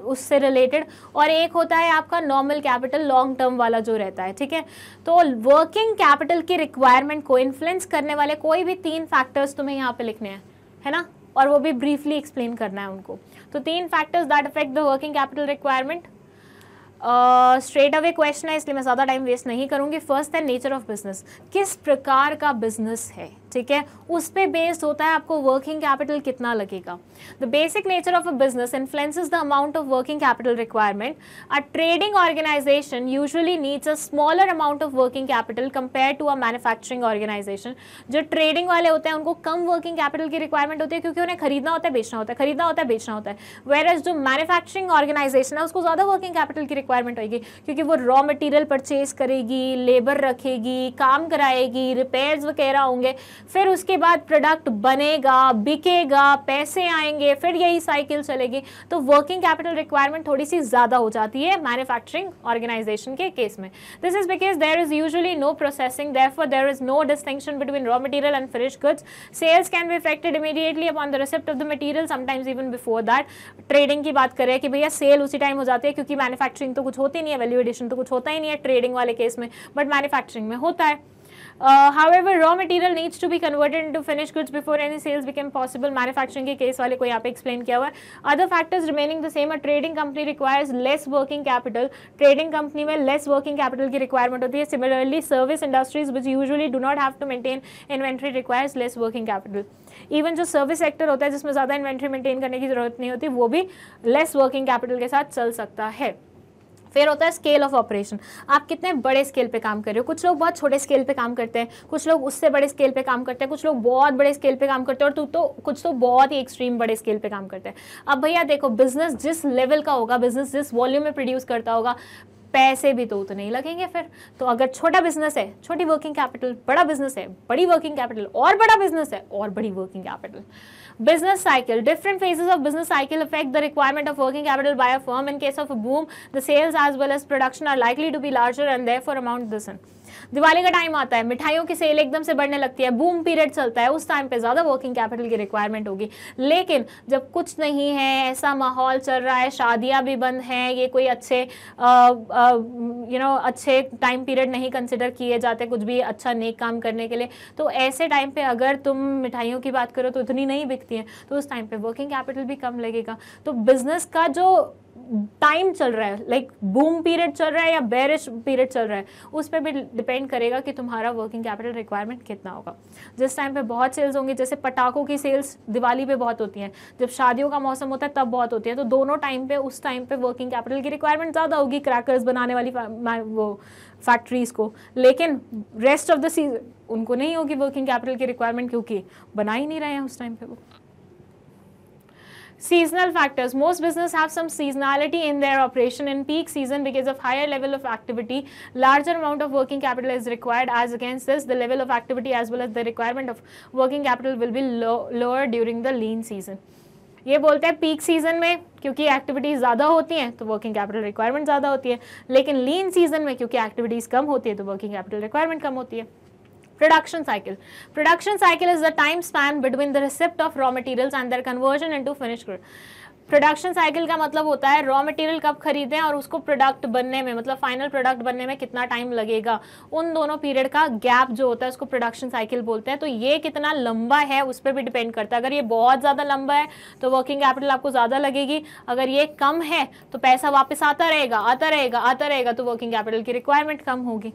उससे रिलेटेड, और एक होता है आपका नॉर्मल कैपिटल लॉन्ग टर्म वाला जो रहता है, ठीक है। तो वर्किंग कैपिटल की रिक्वायरमेंट को इन्फ्लुएंस करने वाले कोई भी 3 फैक्टर्स तुम्हें यहाँ पे लिखने हैं, है ना, और वो भी ब्रीफली एक्सप्लेन करना है उनको। तो 3 factors that affect the working capital requirement. Straight away question है इसलिए मैं ज़्यादा टाइम वेस्ट नहीं करूँगी। फर्स्ट है नेचर ऑफ बिजनेस, किस प्रकार का बिजनेस है, ठीक है, उस पे बेस्ड होता है आपको वर्किंग कैपिटल कितना लगेगा। The basic nature of a business influences the amount of working capital requirement. A trading organisation usually needs a smaller amount of working capital compare to a manufacturing organisation. जो trading वाले होते हैं उनको कम working capital की requirement होती है, क्योंकि उन्हें खरीदना होता है, बेचना होता है, खरीदना होता है, बेचना होता है। वेयरएज जो मैन्युफैक्चरिंग ऑर्गेनाइजेशन है उसको ज़्यादा वर्किंग कैपिटल की रिक्वायरमेंट होगी, क्योंकि वो रॉ मटेरियल परचेज करेगी, लेबर रखेगी, काम कराएगी, रिपेयर्स वगैरह होंगे, फिर उसके बाद प्रोडक्ट बनेगा, बिकेगा, पैसे आएंगे, फिर यही साइकिल चलेगी। तो वर्किंग कैपिटल रिक्वायरमेंट थोड़ी सी ज़्यादा हो जाती है मैन्युफैक्चरिंग ऑर्गेनाइजेशन के केस में। This is because there is usually no processing, therefore there is no distinction between raw material and finished goods. Sales can be effected immediately upon the receipt of the material, sometimes even before that. Trading की बात करें कि भैया cell उसी time हो जाती है, क्योंकि मैन्युफैक्चरिंग तो कुछ होती नहीं है, वैल्यू एडिशन तो कुछ होता ही नहीं है ट्रेडिंग वाले केस में, बट मैन्युफैक्चरिंग में होता है। However, raw material needs to be converted into finished goods before any sales become possible. Manufacturing के केस वाले को यहाँ पे एक्सप्लेन किया हुआ है। Other factors remaining the same, a trading company requires less working capital. Trading company में less working capital की requirement होती है। Similarly, service industries which usually do not have to maintain inventory requires less working capital. Even जो service sector होता है जिसमें ज़्यादा inventory maintain करने की जरूरत नहीं होती, वो भी लेस वर्किंग कैपिटल के साथ चल सकता है। फिर होता है स्केल ऑफ ऑपरेशन, आप कितने बड़े स्केल पे काम कर रहे हो। कुछ लोग बहुत छोटे स्केल पे काम करते हैं, कुछ लोग उससे बड़े स्केल पे काम करते हैं, कुछ लोग बहुत बड़े स्केल पे काम करते हैं, और कुछ तो बहुत ही एक्सट्रीम बड़े स्केल पे काम करते हैं। अब भैया देखो, बिजनेस जिस लेवल का होगा, बिजनेस जिस वॉल्यूम में प्रोड्यूस करता होगा, पैसे भी तो उतने ही लगेंगे फिर। तो अगर छोटा बिजनेस है, छोटी वर्किंग कैपिटल, बड़ा बिजनेस है, बड़ी वर्किंग कैपिटल, और बड़ा बिजनेस है, और बड़ी working capital. Business cycle, different phases of business cycle affect the requirement of working capital by a firm. In case of a boom, the sales as well as production are likely to be larger and therefore amount the same. Diwali का time आता है, मिठाइयों की cell एकदम से बढ़ने लगती है, बूम पीरियड चलता है, उस टाइम पे ज़्यादा वर्किंग कैपिटल की रिक्वायरमेंट होगी। लेकिन जब कुछ नहीं है, ऐसा माहौल चल रहा है, शादियां भी बंद हैं, ये कोई अच्छे अच्छे टाइम पीरियड नहीं कंसिडर किए जाते कुछ भी अच्छा नेक काम करने के लिए, तो ऐसे टाइम पे अगर तुम मिठाइयों की बात करो तो इतनी नहीं बिकती हैं, तो उस टाइम पे वर्किंग कैपिटल भी कम लगेगा। तो बिजनेस का जो टाइम चल रहा है, लाइक बूम पीरियड चल रहा है या बेरिश पीरियड चल रहा है, उस पर भी डिपेंड करेगा कि तुम्हारा वर्किंग कैपिटल रिक्वायरमेंट कितना होगा। जिस टाइम पे बहुत सेल्स होंगी, जैसे पटाखों की सेल्स दिवाली पे बहुत होती हैं, जब शादियों का मौसम होता है तब बहुत होती है, तो दोनों टाइम पे उस टाइम पे वर्किंग कैपिटल की रिक्वायरमेंट ज़्यादा होगी क्रैकर्स बनाने वाली वो फैक्ट्रीज को। लेकिन रेस्ट ऑफ द सीजन उनको नहीं होगी वर्किंग कैपिटल की रिक्वायरमेंट, क्योंकि बना ही नहीं रहे हैं उस टाइम पे वो। Seasonal factors. Most business have some seasonality in their operation. In peak season, because of higher level of activity, larger amount of working capital is required. As against this, the level of activity as well as the requirement of working capital will be lower during the lean season. ये बोलते हैं peak season में क्योंकि activities ज़्यादा होती हैं तो working capital requirement ज़्यादा होती है, लेकिन लीन सीजन में क्योंकि एक्टिविटीज़ कम होती है तो वर्किंग कैपिटल रिक्वायरमेंट कम होती है। Production cycle. Production cycle is the time span between the receipt of raw materials and their conversion into finished good. Production cycle का मतलब होता है रॉ मटेरियल कब खरीदें और उसको प्रोडक्ट बनने में, मतलब फाइनल प्रोडक्ट बनने में कितना टाइम लगेगा, उन दोनों पीरियड का गैप जो होता है उसको प्रोडक्शन साइकिल बोलते हैं। तो ये कितना लंबा है उस पर भी डिपेंड करता है। अगर ये बहुत ज़्यादा लंबा है तो वर्किंग कैपिटल आपको ज़्यादा लगेगी, अगर ये कम है तो पैसा वापस आता रहेगा तो वर्किंग कैपिटल की रिक्वायरमेंट कम होगी।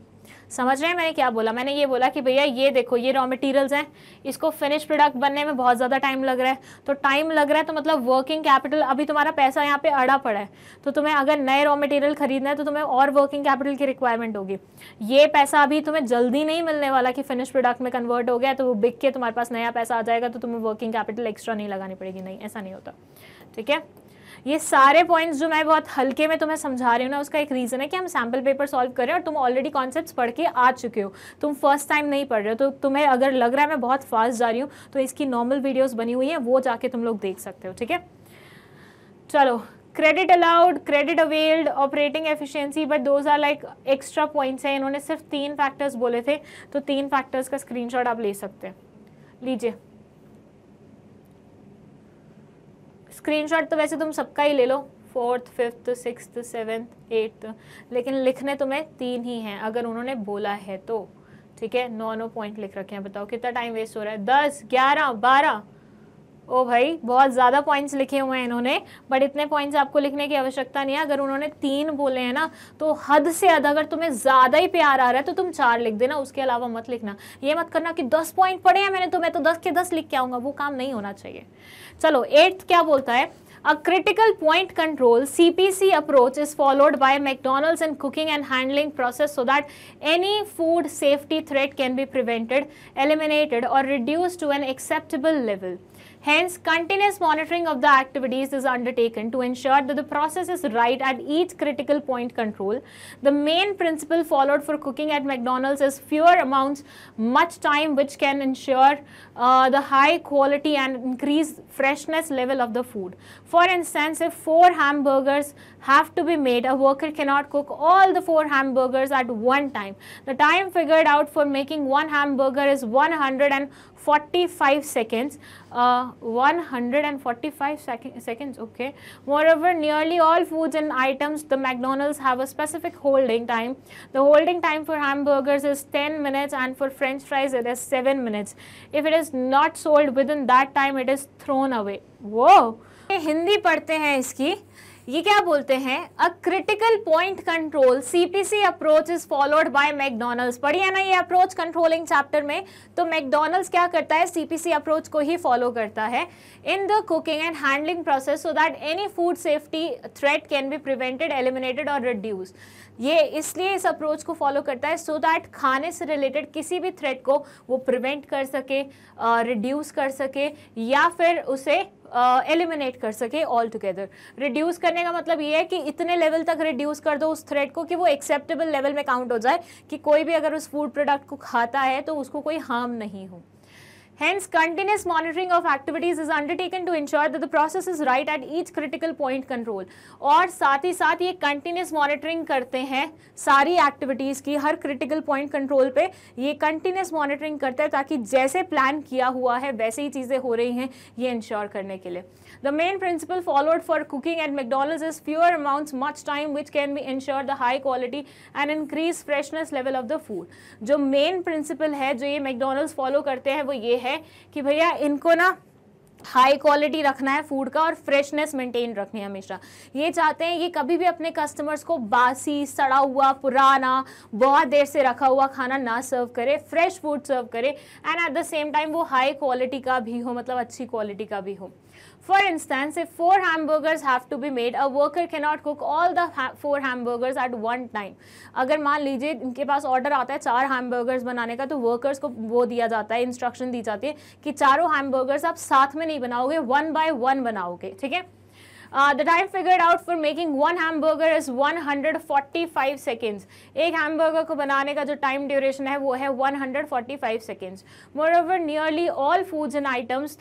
समझ रहे हैं मैंने क्या बोला? मैंने ये बोला कि भैया ये देखो, ये रॉ मटेरियल्स हैं, इसको फिनिश प्रोडक्ट बनने में बहुत ज़्यादा टाइम लग रहा है, तो टाइम लग रहा है तो मतलब वर्किंग कैपिटल, अभी तुम्हारा पैसा यहाँ पे अड़ा पड़ा है, तो तुम्हें अगर नए रॉ मटेरियल खरीदना है तो तुम्हें और वर्किंग कैपिटल की रिक्वायरमेंट होगी। ये पैसा अभी तुम्हें जल्दी नहीं मिलने वाला कि फिनिश प्रोडक्ट में कन्वर्ट हो गया तो वो बिक के तुम्हारे पास नया पैसा आ जाएगा तो तुम्हें वर्किंग कैपिटल एक्स्ट्रा नहीं लगानी पड़ेगी, नहीं, ऐसा नहीं होता। ठीक है, ये सारे पॉइंट्स जो मैं बहुत हल्के में तुम्हें समझा रही हूँ ना, उसका एक रीज़न है कि हम सैम्पल पेपर सॉल्व करें और तुम ऑलरेडी कॉन्सेप्ट्स पढ़ के आ चुके हो, तुम फर्स्ट टाइम नहीं पढ़ रहे हो, तो तुम्हें अगर लग रहा है मैं बहुत फास्ट जा रही हूँ तो इसकी नॉर्मल वीडियोस बनी हुई हैं, वो जाके तुम लोग देख सकते हो। ठीक है, चलो, credit allowed, credit availed, operating efficiency, but those are like extra points हैं। इन्होंने सिर्फ 3 फैक्टर्स बोले थे, तो 3 फैक्टर्स का स्क्रीनशॉट आप ले सकते हैं, लीजिए स्क्रीनशॉट। तो वैसे तुम सबका ही ले लो, 4th, 5th, 6th, 7th, 8th, लेकिन लिखने तुम्हें 3 ही हैं अगर उन्होंने बोला है तो। ठीक है, 9 पॉइंट लिख रखे हैं, बताओ कितना टाइम वेस्ट हो रहा है? 10, 11, 12, ओ भाई बहुत ज़्यादा पॉइंट्स लिखे हुए हैं इन्होंने, बट इतने पॉइंट्स आपको लिखने की आवश्यकता नहीं है। अगर उन्होंने 3 बोले हैं ना तो हद से ज़्यादा, अगर तुम्हें ज़्यादा ही प्यार आ रहा है तो तुम 4 लिख देना, उसके अलावा मत लिखना। ये मत करना कि 10 पॉइंट पढ़े हैं मैंने तो मैं तो 10 के 10 लिख के आऊँगा, वो काम नहीं होना चाहिए। चलो, 8th क्या बोलता है? A critical point control (CPC) approach is followed by McDonald's in cooking and handling process so that any food safety threat can be prevented, eliminated or reduced to an acceptable level. Hence, continuous monitoring of the activities is undertaken to ensure that the process is right at each critical point control. The main principle followed for cooking at McDonald's is fewer amounts, much time, which can ensure the high quality and increase freshness level of the food. For instance, if 4 hamburgers have to be made, a worker cannot cook all the 4 hamburgers at one time. The time figured out for making 1 hamburger is 145 seconds. 145 seconds, okay. Moreover, nearly all foods and items the McDonald's have a specific holding time. The holding time for hamburgers is 10 minutes and for French fries it is 7 minutes. If it is not sold within that time, it is thrown away. Whoa! Hindi पढ़ते हैं इसकी, ये क्या बोलते हैं, a critical point control CPC approach is followed by McDonald's. पढ़िए ना ये अप्रोच कंट्रोलिंग चैप्टर में. तो मैकडोनल्ड्स क्या करता है, CPC अप्रोच को ही फॉलो करता है in the cooking and handling process so that any food safety threat can be prevented, eliminated और रिड्यूस. ये इसलिए इस अप्रोच को फॉलो करता है सो दैट खाने से रिलेटेड किसी भी थ्रेट को वो प्रिवेंट कर सके, रिड्यूस कर सके या फिर उसे एलिमिनेट कर सके ऑल टुगेदर. रिड्यूस करने का मतलब ये है कि इतने लेवल तक रिड्यूस कर दो उस थ्रेट को कि वो एक्सेप्टेबल लेवल में काउंट हो जाए, कि कोई भी अगर उस फूड प्रोडक्ट को खाता है तो उसको कोई हार्म नहीं हो. Hence, continuous monitoring of activities is undertaken to ensure that the process is right at each critical point control. और साथ ही साथ ये continuous monitoring करते हैं सारी activities की, हर critical point control पे ये continuous monitoring करते हैं ताकि जैसे plan किया हुआ है वैसे ही चीज़ें हो रही हैं ये ensure करने के लिए. The main principle followed for cooking at McDonald's is fewer amounts, much time, which can be ensure the high quality and increase freshness level of the food. जो main principle है जो ये McDonald's follow करते हैं वो ये है कि भैया इनको ना हाई क्वालिटी रखना है फूड का और फ्रेशनेस मेंटेन रखनी है हमेशा. ये चाहते हैं कि कभी भी अपने कस्टमर्स को बासी, सड़ा हुआ, पुराना, बहुत देर से रखा हुआ खाना ना सर्व करे, फ्रेश फूड सर्व करे and at the same time वो हाई क्वालिटी का भी हो, मतलब अच्छी क्वालिटी का भी हो. For instance, if 4 hamburgers have to be made, a worker cannot cook all the 4 hamburgers at one time. अगर मान लीजिए इनके पास ऑर्डर आता है 4 हैमबर्गर्स बनाने का, तो वर्कर्स को वो दिया जाता है, इंस्ट्रक्शन दी जाती है कि चारों हैमबर्गर्स आप साथ में नहीं बनाओगे, 1 by 1 बनाओगे, ठीक है. The time figured out for making 1 hamburger is 145 seconds. एक हैमबर्गर को बनाने का जो टाइम ड्यूरेशन है वो है 145 seconds. Moreover, nearly all foods and items,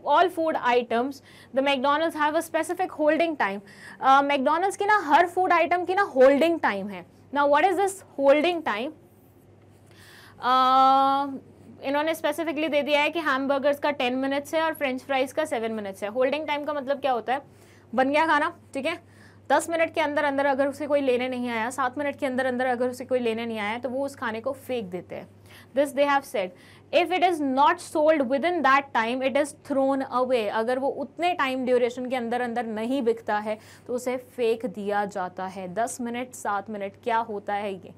all food items, the McDonald's have a specific holding time. McDonald's की ना हर फूड आइटम की ना होल्डिंग टाइम है. Now what is this holding time? इन्होंने स्पेसिफिकली दे दिया है कि हैमबर्गर्स का 10 मिनट्स है और फ्रेंच फ्राइज का 7 मिनट्स है. होल्डिंग टाइम का मतलब क्या होता है, बन गया खाना, ठीक है, 10 मिनट के अंदर अंदर अगर उसे कोई लेने नहीं आया, 7 मिनट के अंदर अंदर अगर उसे कोई लेने नहीं आया तो वो उस खाने को फेंक देते हैं. This they have said. If it is not sold with in that time it is thrown away. अगर वो उतने टाइम ड्यूरेशन के अंदर अंदर नहीं बिकता है तो उसे फेंक दिया जाता है. 10 मिनट 7 मिनट क्या होता है ये,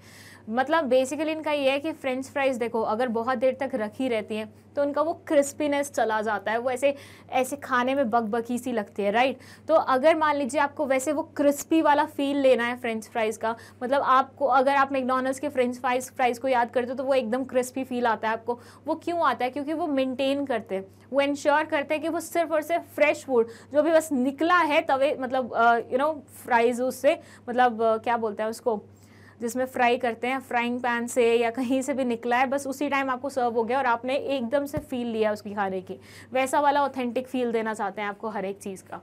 मतलब बेसिकली इनका ये है कि फ्रेंच फ्राइज देखो अगर बहुत देर तक रखी रहती हैं तो उनका वो क्रिस्पीनेस चला जाता है, वो ऐसे खाने में बकबकी सी लगती है, राइट. तो अगर मान लीजिए आपको वैसे वो क्रिस्पी वाला फील लेना है फ्रेंच फ्राइज का, मतलब आपको अगर आप मैकडॉनल्ड्स के फ्रेंच फ्राइज को याद करते हो तो वो एकदम क्रिस्पी फील आता है आपको. वो क्यों आता है, क्योंकि वो मेंटेन करते हैं, वो इंश्योर करते हैं कि वो सिर्फ और सिर्फ फ्रेश फूड जो भी बस निकला है तवे, मतलब फ्राइज उससे, मतलब क्या बोलते हैं उसको जिसमें फ्राई करते हैं, फ्राइंग पैन से या कहीं से भी निकला है, बस उसी टाइम आपको सर्व हो गया और आपने एकदम से फील लिया उसकी खाने की. वैसा वाला ऑथेंटिक फील देना चाहते हैं आपको हर एक चीज़ का.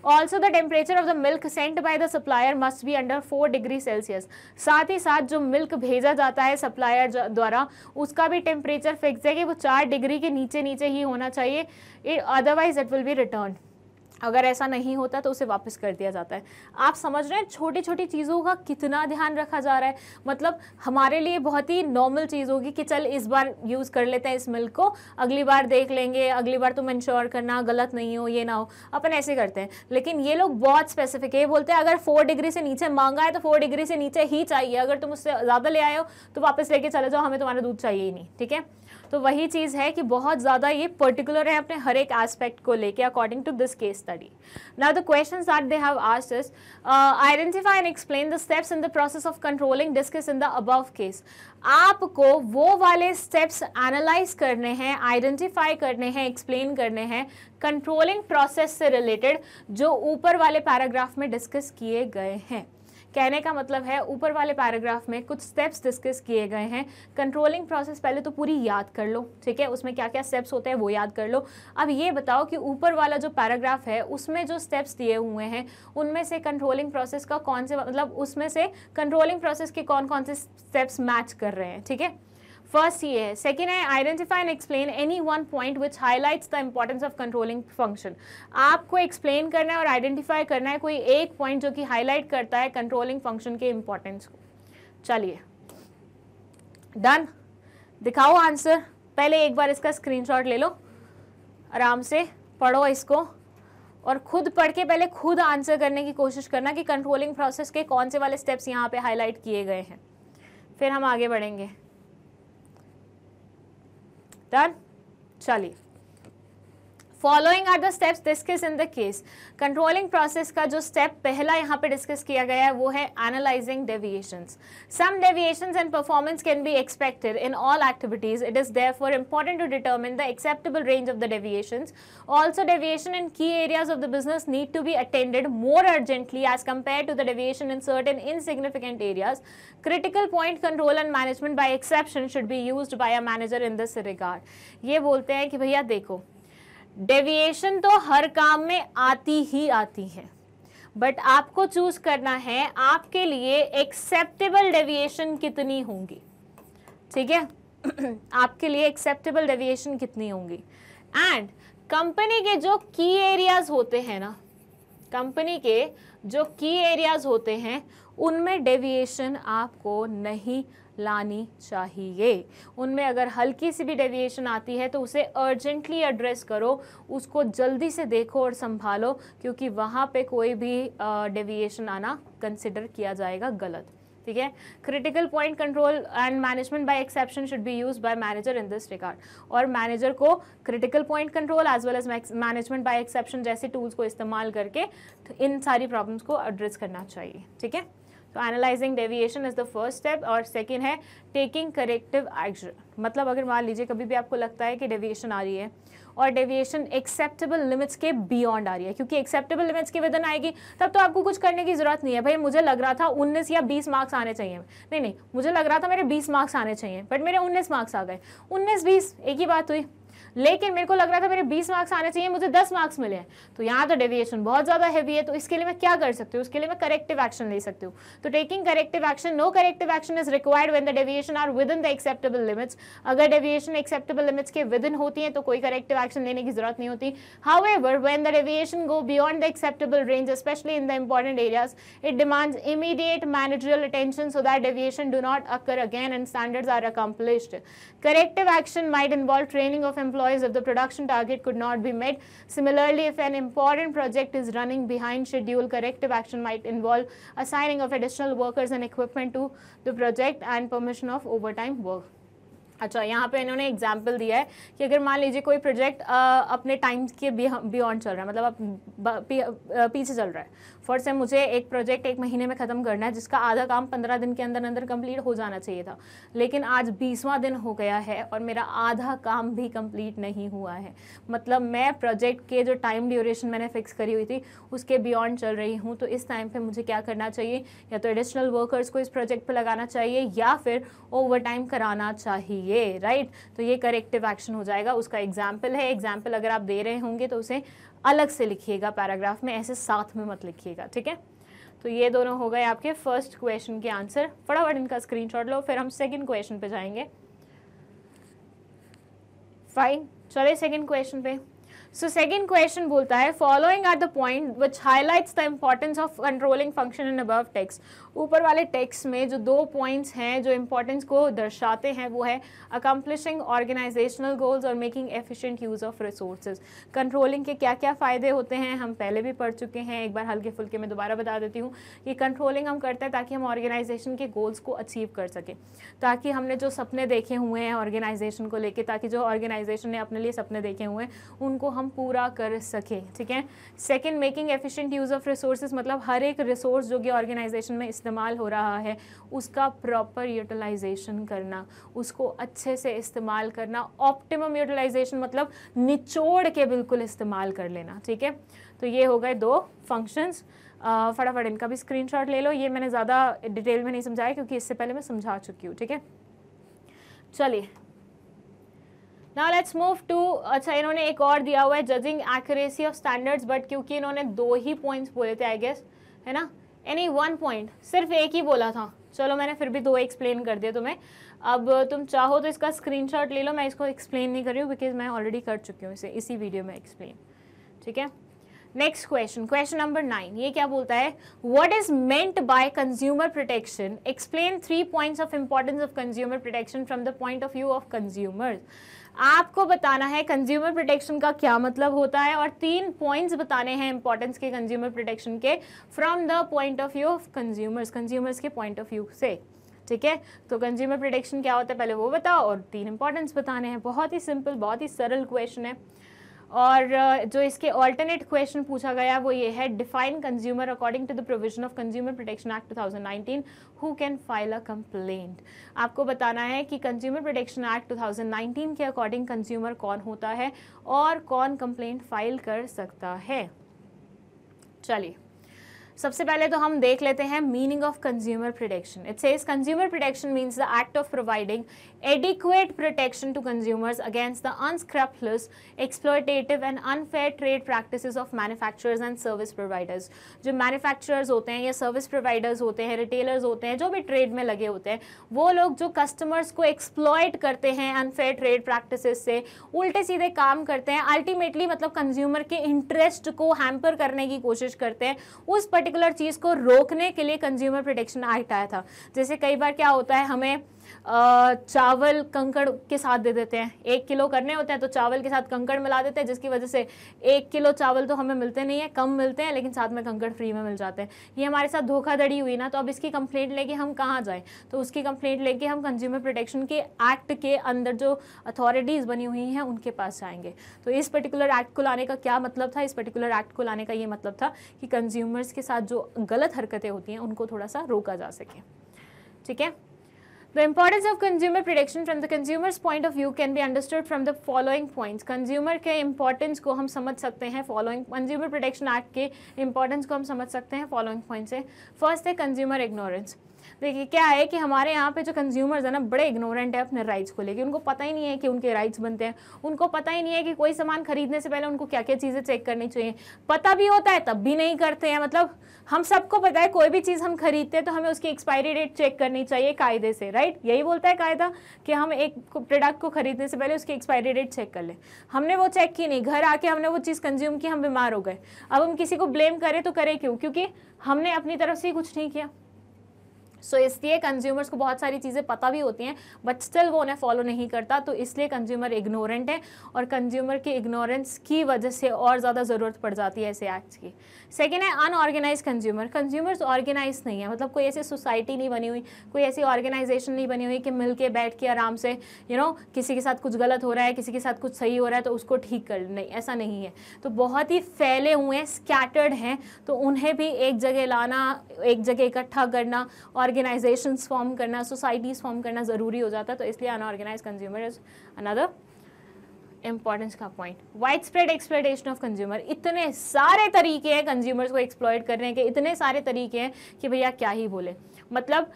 Also the temperature of the milk sent by the supplier must be under 4 degree Celsius. साथ ही साथ जो मिल्क भेजा जाता है सप्लायर द्वारा उसका भी टेम्परेचर फिक्स है कि वो 4 डिग्री के नीचे ही होना चाहिए, otherwise it will be return. अगर ऐसा नहीं होता तो उसे वापस कर दिया जाता है. आप समझ रहे हैं छोटी छोटी चीज़ों का कितना ध्यान रखा जा रहा है. मतलब हमारे लिए बहुत ही नॉर्मल चीज़ होगी कि चल इस बार यूज़ कर लेते हैं इस मिल्क को, अगली बार देख लेंगे, अगली बार तुम इंश्योर करना गलत नहीं हो, ये ना हो, अपन ऐसे करते हैं. लेकिन ये लोग बहुत स्पेसिफिक है, ये बोलते हैं अगर 4 डिग्री से नीचे मांगा है तो 4 डिग्री से नीचे ही चाहिए, अगर तुम उससे ज़्यादा ले आए हो तो वापस लेके चले जाओ, हमें तुम्हारा दूध चाहिए ही नहीं, ठीक है. तो वही चीज़ है कि बहुत ज़्यादा ये पर्टिकुलर है अपने हर एक एस्पेक्ट को लेके according to this case study. Now the questions that they have asked is identify and explain the steps in the process of controlling discuss in the above case. आपको वो वाले स्टेप्स एनालाइज करने हैं, identify करने हैं, explain करने हैं controlling process से रिलेटेड जो ऊपर वाले पैराग्राफ में डिस्कस किए गए हैं. कहने का मतलब है ऊपर वाले पैराग्राफ में कुछ स्टेप्स डिस्कस किए गए हैं. कंट्रोलिंग प्रोसेस पहले तो पूरी याद कर लो, ठीक है, उसमें क्या क्या स्टेप्स होते हैं वो याद कर लो. अब ये बताओ कि ऊपर वाला जो पैराग्राफ है उसमें जो स्टेप्स दिए हुए हैं उनमें से कंट्रोलिंग प्रोसेस का कौन से, मतलब उसमें से कंट्रोलिंग प्रोसेस के कौन कौन से स्टेप्स मैच कर रहे हैं. ठीक है, फर्स्ट ये है. सेकेंड है identify and explain any one point which highlights the importance of controlling function. आपको एक्सप्लेन करना है और आइडेंटिफाई करना है कोई एक पॉइंट जो कि हाईलाइट करता है कंट्रोलिंग फंक्शन के इंपॉर्टेंस को. चलिए डन, दिखाओ आंसर. पहले एक बार इसका स्क्रीनशॉट ले लो, आराम से पढ़ो इसको और खुद पढ़ के पहले खुद आंसर करने की कोशिश करना कि कंट्रोलिंग प्रोसेस के कौन से वाले स्टेप्स यहाँ पे हाईलाइट किए गए हैं. फिर हम आगे बढ़ेंगे. डन, चलिए. Following are the steps discuss in the case. Controlling process का जो स्टेप पहला यहाँ पे डिस्कस किया गया है वो है analysing deviations. Some deviations in performance can be expected in all activities. It is therefore important to determine the acceptable range of the deviations. Also deviation in key areas of the business need to be attended more urgently as compare to the deviation in certain insignificant areas. Critical point control and management by exception should be used by a manager in this regard. ये बोलते हैं कि भैया देखो, deviation तो हर काम में आती ही आती है, बट आपको चूज करना है आपके लिए एक्सेप्टेबल डेविएशन कितनी होंगी. ठीक है, आपके लिए एक्सेप्टेबल डेविएशन कितनी होंगी. एंड कंपनी के जो की एरियाज होते हैं ना, कंपनी के जो की एरियाज होते हैं उनमें डेविएशन आपको नहीं लानी चाहिए. उनमें अगर हल्की सी भी डेविएशन आती है तो उसे अर्जेंटली एड्रेस करो, उसको जल्दी से देखो और संभालो, क्योंकि वहाँ पे कोई भी डेविएशन आना कंसिडर किया जाएगा गलत. ठीक है, critical point control and management by exception should be used by manager in this regard. और मैनेजर को critical point control as well as management by exception जैसे टूल्स को इस्तेमाल करके इन सारी प्रॉब्लम्स को एड्रेस करना चाहिए. ठीक है, तो analysing deviation is the first step. और सेकेंड है टेकिंग करेक्टिव एक्शन. मतलब अगर मान लीजिए कभी भी आपको लगता है कि डेविएशन आ रही है और डेविएशन एक्सेप्टेबल लिमिट्स के बियॉन्ड आ रही है, क्योंकि एक्सेप्टेबल लिमिट्स के विद इन आएगी तब तो आपको कुछ करने की जरूरत नहीं है. भाई मुझे लग रहा था 19 या 20 मार्क्स आने चाहिए, नहीं, मुझे लग रहा था मेरे 20 मार्क्स आने चाहिए, बट मेरे 19 मार्क्स आ गए. 19-20 एक ही बात हुई. लेकिन मेरे को लग रहा था मेरे 20 मार्क्स आने चाहिए, मुझे 10 मार्क्स मिले हैं, तो यहाँ तो डेविएशन बहुत ज़्यादा हैवी है. तो इसके लिए मैं क्या कर सकती हूँ? उसके लिए मैं करेक्टिव एक्शन ले सकती हूँ. तो taking corrective action, no corrective action is required when the deviation are within the acceptable limits. अगर डेविएशन एक्सेप्टेबल लिमिट्स के विद इन होती है तो कोई करेक्टिव एक्शन लेने की जरूरत नहीं होती. However when the deviation go beyond the acceptable range, specially in the important areas, it demands immediate managerial attention so that deviation do not occur again and standards are accomplished. Corrective action might involve training of employees if the production target could not be met. Similarly, if an important project is running behind schedule, corrective action might involve assigning of additional workers and equipment to the project and permission of overtime work. अच्छा, यहाँ पे इन्होंने example दिया है कि अगर मान लीजिए कोई प्रोजेक्ट अपने टाइम के बियॉन्ड चल रहा है, मतलब अब पीछे चल रहा है. फॉर से मुझे एक प्रोजेक्ट 1 महीने में ख़त्म करना है जिसका आधा काम 15 दिन के अंदर अंदर कंप्लीट हो जाना चाहिए था, लेकिन आज 20वां दिन हो गया है और मेरा आधा काम भी कंप्लीट नहीं हुआ है. मतलब मैं प्रोजेक्ट के जो टाइम ड्यूरेशन मैंने फिक्स करी हुई थी उसके बियॉन्ड चल रही हूँ. तो इस टाइम पे मुझे क्या करना चाहिए? या तो एडिशनल वर्कर्स को इस प्रोजेक्ट पे लगाना चाहिए या फिर ओवर टाइम कराना चाहिए. राइट, तो ये करेक्टिव एक्शन हो जाएगा. उसका एग्जाम्पल है. एग्जाम्पल अगर आप दे रहे होंगे तो उसे अलग से लिखिएगा पैराग्राफ में, ऐसे साथ में मत लिखिएगा. ठीक है, तो ये दोनों हो गए आपके फर्स्ट क्वेश्चन के आंसर. फटाफट इनका स्क्रीनशॉट लो, फिर हम सेकंड क्वेश्चन पे जाएंगे. फाइन, चले सेकंड क्वेश्चन पे. सो सेकेंड क्वेश्चन बोलता है following are the point which highlights the importance of controlling function in above text. ऊपर वाले टेक्स्ट में जो 2 पॉइंट्स हैं जो इंपॉर्टेंस को दर्शाते हैं वो है अकम्पलिशिंग ऑर्गेनाइजेशनल गोल्स और making efficient use of resources. Controlling के क्या क्या फ़ायदे होते हैं हम पहले भी पढ़ चुके हैं, एक बार हल्के फुल्के में दोबारा बता देती हूँ कि कंट्रोलिंग हम करते हैं ताकि हम ऑर्गेनाइजेशन के गोल्स को अचीव कर सकें, ताकि हमने जो सपने देखे हुए हैं ऑर्गेनाइजेशन को लेके, ताकि जो ऑर्गेनाइजेशन ने अपने लिए सपने देखे हुए हैं उनको हम पूरा कर सकें। ठीक है। Second, making efficient use of resources, मतलब हर एक रिसोर्स जो कि ऑर्गेनाइजेशन में इस्तेमाल हो रहा है उसका प्रॉपर यूटिलाइजेशन करना, उसको अच्छे से इस्तेमाल करना। ऑप्टिमम यूटिलाइजेशन मतलब निचोड़ के बिल्कुल इस्तेमाल कर लेना। ठीक है। तो ये हो गए 2 फंक्शंस। फटाफट इनका भी स्क्रीनशॉट ले लो। ये मैंने ज़्यादा डिटेल में नहीं समझाया क्योंकि इससे पहले मैं समझा चुकी हूँ। ठीक है। चलिए नाउ लेट्स मूव टू, अच्छा इन्होंने एक और दिया हुआ है judging accuracy of standards, but क्योंकि इन्होंने 2 ही पॉइंट्स बोले थे आई गेस, है ना, एनी 1 पॉइंट, सिर्फ एक ही बोला था। चलो मैंने फिर भी 2 एक्सप्लेन कर दिया तुम्हें। अब तुम चाहो तो इसका स्क्रीनशॉट ले लो, मैं इसको एक्सप्लेन नहीं कर रही हूँ बिकॉज मैं ऑलरेडी कर चुकी हूँ इसी वीडियो में एक्सप्लेन। ठीक है। नेक्स्ट क्वेश्चन, क्वेश्चन नंबर 9, ये क्या बोलता है, what is meant by consumer protection, explain 3 points of importance of consumer protection from the point of view of consumers. आपको बताना है कंज्यूमर प्रोटेक्शन का क्या मतलब होता है और 3 पॉइंट्स बताने हैं इंपॉर्टेंस के कंज्यूमर प्रोटेक्शन के from the point of view of consumers के पॉइंट ऑफ व्यू से। ठीक है। तो कंज्यूमर प्रोटेक्शन क्या होता है पहले वो बताओ और 3 इंपॉर्टेंस बताने हैं। बहुत ही सिंपल, बहुत ही सरल क्वेश्चन है। और जो इसके ऑल्टरनेट क्वेश्चन पूछा गया वो ये है, define consumer according to the provision of consumer protection act 2019 who can file a complaint. आपको बताना है कि कंज्यूमर प्रोटेक्शन एक्ट 2019 के अकॉर्डिंग कंज्यूमर कौन होता है और कौन कंप्लेंट फाइल कर सकता है। चलिए सबसे पहले तो हम देख लेते हैं meaning of consumer protection. It says consumer protection means the act of providing adequate protection to consumers against the unscrupulous, exploitative and unfair trade practices of manufacturers and service providers। जो manufacturers होते हैं या service providers होते हैं, retailers होते हैं, जो भी trade में लगे होते हैं, वो लोग जो customers को exploit करते हैं unfair trade practices से, उल्टे सीधे काम करते हैं, ultimately मतलब consumer के interest को hamper करने की कोशिश करते हैं, उस particular चीज़ को रोकने के लिए कंज्यूमर प्रोटेक्शन एक्ट आया था। जैसे कई बार क्या होता है, हमें चावल कंकड़ के साथ दे देते हैं, 1 किलो करने होते हैं तो चावल के साथ कंकड़ मिला देते हैं, जिसकी वजह से 1 किलो चावल तो हमें मिलते नहीं है, कम मिलते हैं, लेकिन साथ में कंकड़ फ्री में मिल जाते हैं। ये हमारे साथ धोखाधड़ी हुई ना, तो अब इसकी कंप्लेंट लेके हम कहाँ जाएं? तो उसकी कंप्लेंट लेके हम कंज्यूमर प्रोटेक्शन के एक्ट के अंदर जो अथॉरिटीज़ बनी हुई हैं उनके पास जाएंगे। तो इस पर्टिकुलर एक्ट को लाने का क्या मतलब था? इस पर्टिकुलर एक्ट को लाने का ये मतलब था कि कंज्यूमर्स के साथ जो गलत हरकतें होती हैं उनको थोड़ा सा रोका जा सके। ठीक है। The importance of consumer protection from the consumer's point of view can be understood from the following points। consumer के importance को हम समझ सकते हैं following, consumer protection act के importance को हम समझ सकते हैं following points से। first है consumer ignorance। देखिए क्या है कि हमारे यहाँ पे जो कंज्यूमर्स है ना, बड़े इग्नोरेंट है अपने राइट्स को लेके। उनको पता ही नहीं है कि उनके राइट्स बनते हैं, उनको पता ही नहीं है कि कोई सामान खरीदने से पहले उनको क्या क्या चीज़ें चेक करनी चाहिए। पता भी होता है तब भी नहीं करते हैं। मतलब हम सबको पता है कोई भी चीज़ हम खरीदते हैं तो हमें उसकी एक्सपायरी डेट चेक करनी चाहिए कायदे से, राइट? यही बोलता है कायदा कि हम एक प्रोडक्ट को खरीदने से पहले उसकी एक्सपायरी डेट चेक कर लें। हमने वो चेक की नहीं, घर आके हमने वो चीज़ कंज्यूम की, हम बीमार हो गए। अब हम किसी को ब्लेम करें तो करें क्यों? क्योंकि हमने अपनी तरफ से कुछ नहीं किया। सो इसलिए कंज्यूमर्स को बहुत सारी चीज़ें पता भी होती हैं बट स्टिल वो उन्हें फॉलो नहीं करता, तो इसलिए कंज्यूमर इग्नोरेंट है और कंज्यूमर की इग्नोरेंस की वजह से और ज़्यादा ज़रूरत पड़ जाती है ऐसे एक्ट्स की। सेकेंड है अनऑर्गेनाइज कंज्यूमर। कंज्यूमर्स ऑर्गेनाइज नहीं है, मतलब कोई ऐसी सोसाइटी नहीं बनी हुई, कोई ऐसी ऑर्गेनाइजेशन नहीं बनी हुई कि मिल के बैठ के आराम से किसी के साथ कुछ गलत हो रहा है, किसी के साथ कुछ सही हो रहा है तो उसको ठीक कर, नहीं, ऐसा नहीं है। तो बहुत ही फैले हुए हैं, स्कैटर्ड हैं, तो उन्हें भी एक जगह लाना, एक जगह इकट्ठा करना, ऑर्गेनाइजेशंस फॉर्म करना, सोसाइटीज़ फॉर्म करना ज़रूरी हो जाता है। तो इसलिए unorganised consumer is another importance का point. Wide spread exploitation of consumer. इतने सारे तरीके हैं कंज्यूमर्स को एक्सप्लॉयट करने के, इतने सारे तरीके हैं कि भैया क्या ही बोले। मतलब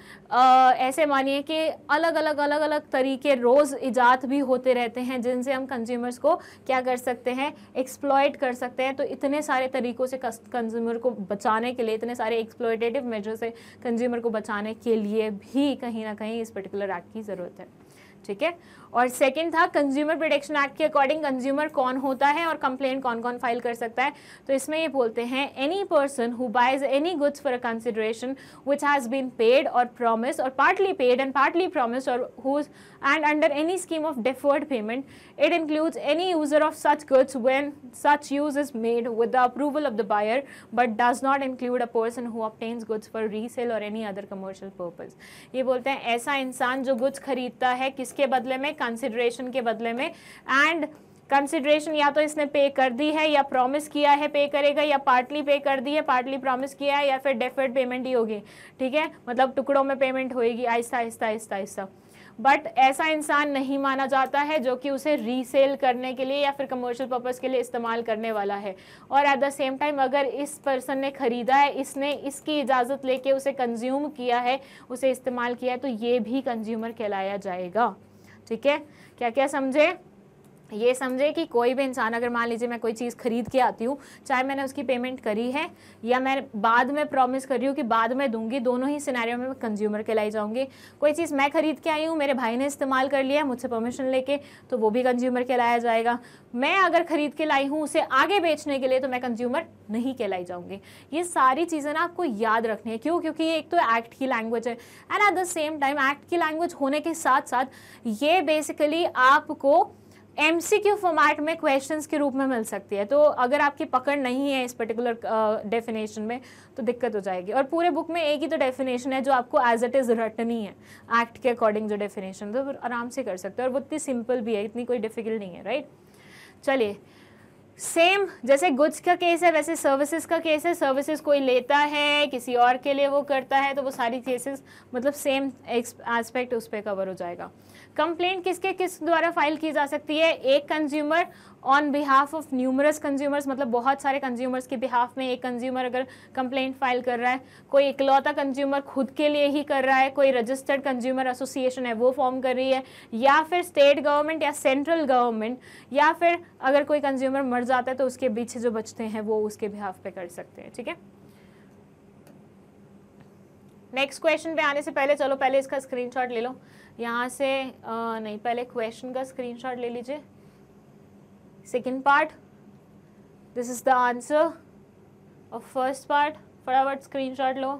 ऐसे मानिए कि अलग अलग तरीके रोज़ इजाद भी होते रहते हैं जिनसे हम कंज्यूमर्स को क्या कर सकते हैं, एक्सप्लॉयट कर सकते हैं। तो इतने सारे तरीक़ों से कंज्यूमर को बचाने के लिए, इतने सारे एक्सप्लॉयटेटिव मेजर से कंज्यूमर को बचाने के लिए भी कहीं ना कहीं इस पर्टिकुलर एक्ट की ज़रूरत है। ठीक है। और सेकंड था कंज्यूमर प्रोटेक्शन एक्ट के अकॉर्डिंग कंज्यूमर कौन होता है और कंप्लेंट कौन कौन फाइल कर सकता है। तो इसमें ये बोलते हैं any person who buys any goods for a consideration which has been paid और प्रॉमिस और partly paid and partly promise और whose and under any scheme of deferred payment, it includes any user of such goods when such use is made with the approval of the buyer but does not include a person who obtains goods for resale or any other commercial purpose। ये बोलते हैं ऐसा इंसान जो goods खरीदता है किसके बदले में, कंसिडरेशन के बदले में, एंड कंसिडरेशन या तो इसने पे कर दी है या प्रॉमिस किया है पे करेगा, या पार्टली पे कर दी है, पार्टली प्रॉमिस किया है, या फिर डेफर्ड पेमेंट ही होगी, ठीक है, मतलब टुकड़ों में पेमेंट होएगी आहिस्ता आहिस्ता आहिस्ता आहिस्ता। बट ऐसा इंसान नहीं माना जाता है जो कि उसे रीसेल करने के लिए या फिर कमर्शियल पर्पस के लिए इस्तेमाल करने वाला है। और एट द सेम टाइम अगर इस पर्सन ने ख़रीदा है, इसने इसकी इजाज़त लेके उसे कंज्यूम किया है, उसे इस्तेमाल किया है, तो ये भी कंज्यूमर कहलाया जाएगा। ठीक है, क्या क्या समझे? ये समझे कि कोई भी इंसान अगर मान लीजिए मैं कोई चीज़ खरीद के आती हूँ, चाहे मैंने उसकी पेमेंट करी है या मैं बाद में प्रॉमिस कर रही हूँ कि बाद में दूंगी, दोनों ही सिनेरियो में मैं कंज्यूमर कहलाई जाऊँगी। कोई चीज़ मैं खरीद के आई हूँ, मेरे भाई ने इस्तेमाल कर लिया मुझसे परमिशन लेके, तो वो भी कंज्यूमर कहलाया जाएगा। मैं अगर खरीद के लाई हूँ उसे आगे बेचने के लिए, तो मैं कंज्यूमर नहीं कहलाई जाऊँगी। ये सारी चीज़ें ना आपको याद रखनी है। क्यों? क्योंकि ये एक तो एक्ट की लैंग्वेज है and at the same time act की लैंग्वेज होने के साथ साथ ये बेसिकली आपको MCQ फॉर्मेट में क्वेश्चंस के रूप में मिल सकती है। तो अगर आपकी पकड़ नहीं है इस पर्टिकुलर डेफिनेशन में तो दिक्कत हो जाएगी। और पूरे बुक में एक ही तो डेफिनेशन है जो आपको एज इट इज़ रटनी है, एक्ट के अकॉर्डिंग जो डेफिनेशन, तो आराम से कर सकते हो और वो इतनी सिंपल भी है, इतनी कोई डिफिकल्ट नहीं है, राइट। चलिए, सेम जैसे गुड्स का केस है वैसे सर्विसेज का केस है। सर्विसेज कोई लेता है किसी और के लिए वो करता है, तो वो सारी केसेस मतलब सेम एस्पेक्ट उस पर कवर हो जाएगा। कंप्लेंट किस द्वारा फाइल की जा सकती है? एक consumer on behalf of numerous consumers, मतलब बहुत सारे कंज्यूमर्स के बिहाफ में एक कंज्यूमर अगर कंप्लेंट फाइल कर रहा है, कोई इकलौता कंज्यूमर खुद के लिए ही कर रहा है, कोई रजिस्टर्ड कंज्यूमर एसोसिएशन है वो फॉर्म कर रही है, या फिर स्टेट गवर्नमेंट या सेंट्रल गवर्नमेंट, या फिर अगर कोई कंज्यूमर मर जाता है तो उसके पीछे जो बचते हैं वो उसके बिहाफ पे कर सकते हैं। ठीक है, नेक्स्ट क्वेश्चन पे आने से पहले चलो पहले इसका स्क्रीनशॉट ले लो यहाँ से, नहीं पहले क्वेश्चन का स्क्रीनशॉट ले लीजिए। Second part, this is the answer of first part, फटाफट स्क्रीनशॉट लो,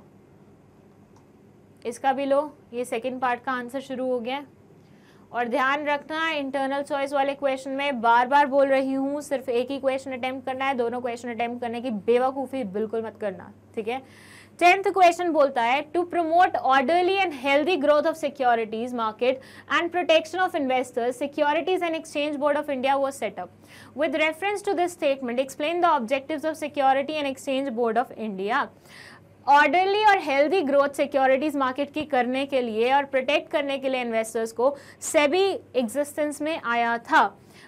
इसका भी लो, ये सेकेंड पार्ट का आंसर शुरू हो गया। और ध्यान रखना इंटरनल चॉइस वाले क्वेश्चन में बार बार बोल रही हूँ, सिर्फ एक ही क्वेश्चन अटेम्प्ट करना है, दोनों क्वेश्चन अटेम्प्ट करने की बेवकूफ़ी बिल्कुल मत करना। ठीक है, 10th क्वेश्चन बोलता है to promote orderly and healthy growth of securities market and protection of investors, securities and exchange board of India was set up. With reference to this statement explain the objectives of security and exchange board of India. Orderly और healthy growth securities market की करने के लिए और protect करने के लिए investors को सेबी एग्जिस्टेंस में आया था।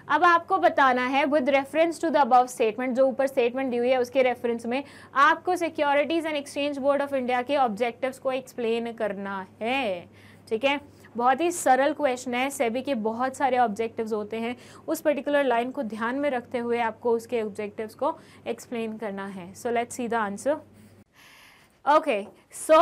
अब आपको बताना है with reference to the above statement, जो ऊपर स्टेटमेंट दी हुई है उसके रेफरेंस में आपको securities and exchange board of India के ऑब्जेक्टिव्स को एक्सप्लेन करना है। ठीक है, बहुत ही सरल क्वेश्चन है। सेबी के बहुत सारे ऑब्जेक्टिव्स होते हैं, उस पर्टिकुलर लाइन को ध्यान में रखते हुए आपको उसके ऑब्जेक्टिव्स को एक्सप्लेन करना है। So let's see the answer. Okay, so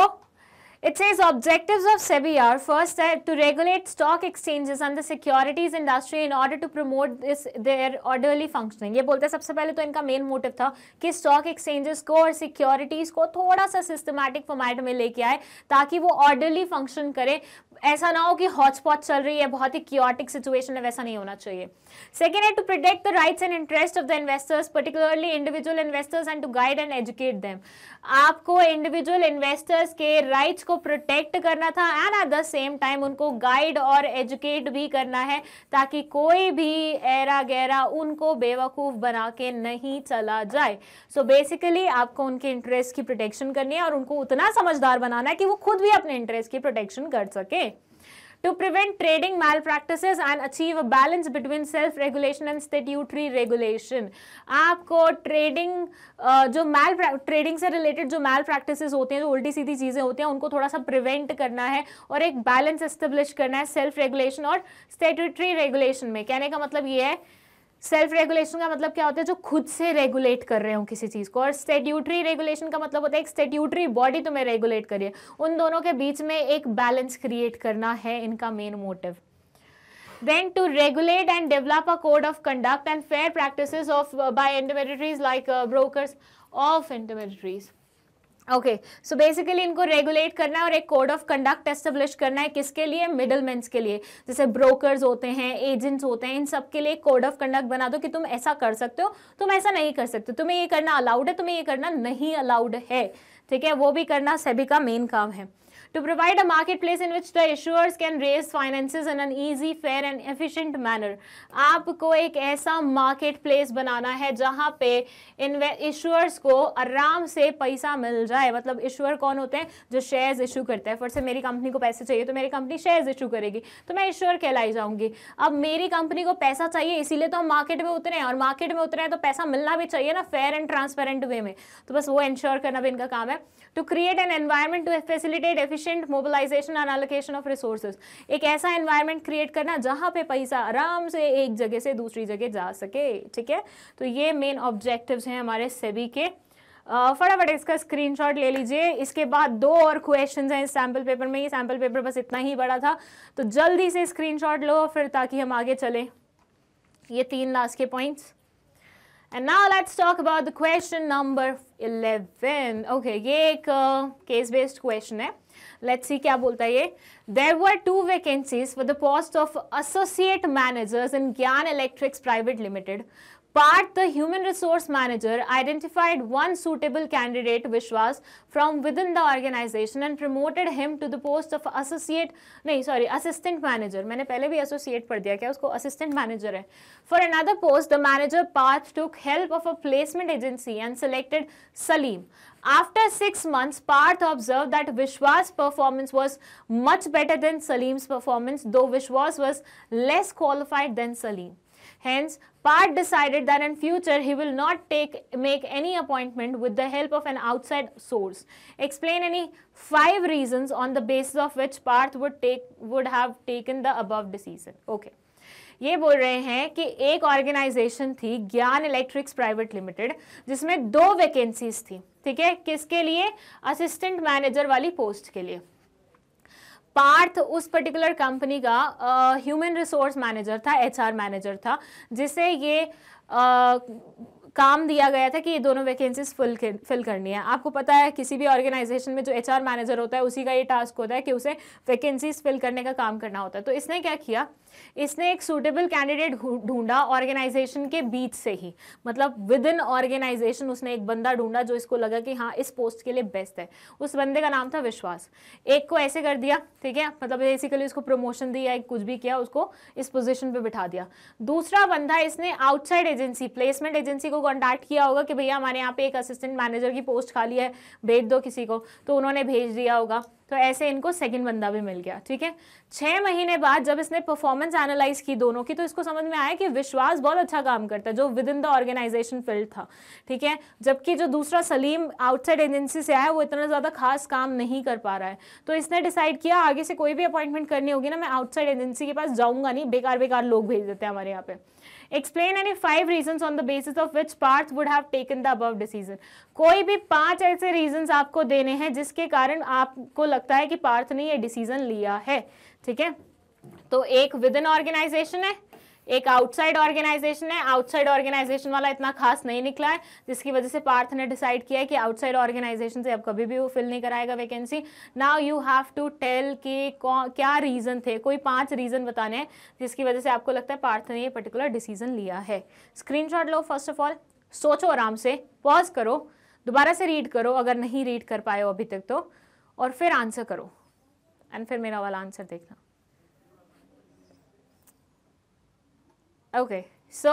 it says objectives of SEBI are first to regulate stock exchanges and the securities industry in order to promote their orderly functioning। ये बोलते हैं सबसे पहले तो इनका मेन मोटिव था कि stock exchanges को और सिक्योरिटीज को थोड़ा सा सिस्टमैटिक फॉर्मेट में लेके आए ताकि वो ऑर्डरली फंक्शन करे। ऐसा ना हो कि हॉटस्पॉट चल रही है, बहुत ही क्योटिक सिचुएशन है, वैसा नहीं होना चाहिए। सेकेंड है to protect the rights and interest of the investors particularly individual investors and to guide and educate them. आपको इंडिविजुअल इन्वेस्टर्स के राइट्स को प्रोटेक्ट करना था and at the same time उनको गाइड और एजुकेट भी करना है ताकि कोई भी ऐरा गैरा उनको बेवकूफ़ बना के नहीं चला जाए। सो बेसिकली आपको उनके इंटरेस्ट की प्रोटेक्शन करनी है और उनको उतना समझदार बनाना है कि वो खुद भी अपने इंटरेस्ट की प्रोटेक्शन कर सके। To prevent trading malpractices and achieve a balance between self-regulation and statutory regulation। आपको ट्रेडिंग जो ट्रेडिंग से रिलेटेड जो मैल प्रैक्टिसेस होते हैं, जो उल्टी सीधी चीज़ें होती हैं, उनको थोड़ा सा प्रिवेंट करना है और एक बैलेंस एस्टेब्लिश करना है सेल्फ रेगुलेशन और स्टैट्यूटरी रेगुलेशन में। कहने का मतलब ये है, सेल्फ रेगुलेशन का मतलब क्या होता है, जो खुद से रेगुलेट कर रहे हो किसी चीज़ को, और स्टैट्यूटरी रेगुलेशन का मतलब होता है एक स्टैट्यूटरी बॉडी तुम्हें रेगुलेट करिए। उन दोनों के बीच में एक बैलेंस क्रिएट करना है इनका main motive. Then to regulate and develop a code of conduct and fair practices of by intermediaries like brokers of intermediaries. Okay, so basically इनको रेगुलेट करना है और एक कोड ऑफ कंडक्ट एस्टेब्लिश करना है, किसके लिए? मिडलमैन्स के लिए, जैसे ब्रोकर्स होते हैं, एजेंट्स होते हैं, इन सब के लिए कोड ऑफ कंडक्ट बना दो कि तुम ऐसा कर सकते हो, तुम ऐसा नहीं कर सकते, तुम्हें ये करना अलाउड है, तुम्हें ये करना नहीं अलाउड है, ठीक है, वो भी करना सेबी का मेन काम है। To provide a marketplace in which the issuers can raise finances in an easy, fair and efficient manner. आपको एक ऐसा मार्केट प्लेस बनाना है जहां पे इशुअर्स को आराम से पैसा मिल जाए। मतलब इशुअर कौन होते हैं? जो शेयर्स इशू करते हैं। फॉर से मेरी कंपनी को पैसे चाहिए तो मेरी कंपनी शेयर्स इशू करेगी तो मैं इशुअर कहलाई जाऊंगी। अब मेरी कंपनी को पैसा चाहिए इसीलिए तो हम मार्केट में उतरे हैं, और मार्केट में उतरे हैं तो पैसा मिलना भी चाहिए ना, फेयर एंड ट्रांसपेरेंट वे में। तो बस वो इंश्योर करना भी इनका काम है। To create an environment to facilitate mobilisation and allocation of resources. एक ऐसा एनवायरनमेंट क्रिएट करना जहां पे पैसा आराम से एक जगह से दूसरी जगह जा सके, ठीक है। तो ये मेन ऑब्जेक्टिव्स हैं हमारे सेबी के। फटाफट इसका स्क्रीनशॉट ले लीजिए। इसके बाद 2 और क्वेश्चंस हैं इस सैम्पल पेपर में। ये सैम्पल पेपर बस इतना ही बड़ा था तो जल्दी से स्क्रीनशॉट लो फिर ताकि हम आगे चले। ये 3 लास्ट के points. And now let's talk about the question number 11. Okay, ये एक case based question है। Let's see क्या बोलता है ये। There were 2 vacancies for the post of associate managers in Gyan Electrics Private Limited. Part, the human resource manager identified one suitable candidate, Vishwas, from within the organization and promoted him to the post of assistant manager. मैंने पहले भी associate पढ़ दिया, क्या उसको assistant manager है। For another post, the manager Parth took help of a placement agency and selected Salim. After 6 months, Parth observed that Vishwas' performance was much better than Salim's performance, though Vishwas was less qualified than Salim. Hence, Parth decided that in future he will not make any appointment with the help of an outside source. Explain any 5 reasons on the basis of which Parth would have taken the above decision. Okay. ये बोल रहे हैं कि एक organisation थी ज्ञान electrics private limited जिसमें 2 vacancies थी, ठीक है। किसके लिए? असिस्टेंट मैनेजर वाली पोस्ट के लिए। पार्थ उस पर्टिकुलर कंपनी का ह्यूमन रिसोर्स मैनेजर था, HR मैनेजर था, जिसे ये काम दिया गया था कि ये दोनों वैकेंसीज फिल करनी है। आपको पता है किसी भी ऑर्गेनाइजेशन में जो HR मैनेजर होता है उसी का ये टास्क होता है कि उसे वैकेंसीज फिल करने का काम करना होता है। तो इसने क्या किया, इसने एक सूटेबल कैंडिडेट ढूंढा ऑर्गेनाइजेशन के बीच से ही, मतलब विद इन ऑर्गेनाइजेशन उसने एक बंदा ढूंढा जो इसको लगा कि हाँ इस पोस्ट के लिए बेस्ट है। उस बंदे का नाम था विश्वास। एक को ऐसे कर दिया, ठीक है, मतलब बेसिकली उसको प्रमोशन दिया, कुछ भी किया, उसको इस पोजीशन पे बिठा दिया। दूसरा बंदा इसने आउटसाइड एजेंसी, प्लेसमेंट एजेंसी को कॉन्टैक्ट किया होगा कि भैया हमारे यहाँ पे एक असिस्टेंट मैनेजर की पोस्ट खाली है, भेज दो किसी को, तो उन्होंने भेज दिया होगा। तो ऐसे इनको सेकंड बंदा भी मिल गया, ठीक है। 6 महीने बाद जब इसने परफॉर्मेंस एनालाइज की दोनों की तो इसको समझ में आया कि विश्वास बहुत अच्छा काम करता है जो within the organisation field था, ठीक है, जबकि जो दूसरा सलीम आउटसाइड एजेंसी से आया वो इतना ज़्यादा खास काम नहीं कर पा रहा है। तो इसने डिसाइड किया आगे से कोई भी अपॉइंटमेंट करनी होगी ना, मैं आउटसाइड एजेंसी के पास जाऊंगा नहीं, बेकार लोग भेज देते हैं हमारे यहाँ पे। Explain any 5 reasons on the basis of which Parth would have taken the above decision. कोई भी 5 ऐसे reasons आपको देने हैं जिसके कारण आपको लगता है कि पार्थ ने ये डिसीजन लिया है, ठीक है। तो एक विद इन ऑर्गेनाइजेशन है, एक आउटसाइड ऑर्गेनाइजेशन है। आउटसाइड ऑर्गेनाइजेशन वाला इतना खास नहीं निकला है जिसकी वजह से पार्थ ने डिसाइड किया है कि आउटसाइड ऑर्गेनाइजेशन से अब कभी भी वो फिल नहीं कराएगा vacancy. Now you have to tell कि क्या रीजन थे, कोई 5 रीजन बताने हैं जिसकी वजह से आपको लगता है पार्थ ने ये पर्टिकुलर डिसीजन लिया है। Screenshot low, first of all सोचो आराम से, पॉज करो, दोबारा से रीड करो अगर नहीं रीड कर पाए हो अभी तक तो, और फिर आंसर करो एंड फिर मेरा वाला आंसर देखना। Okay, so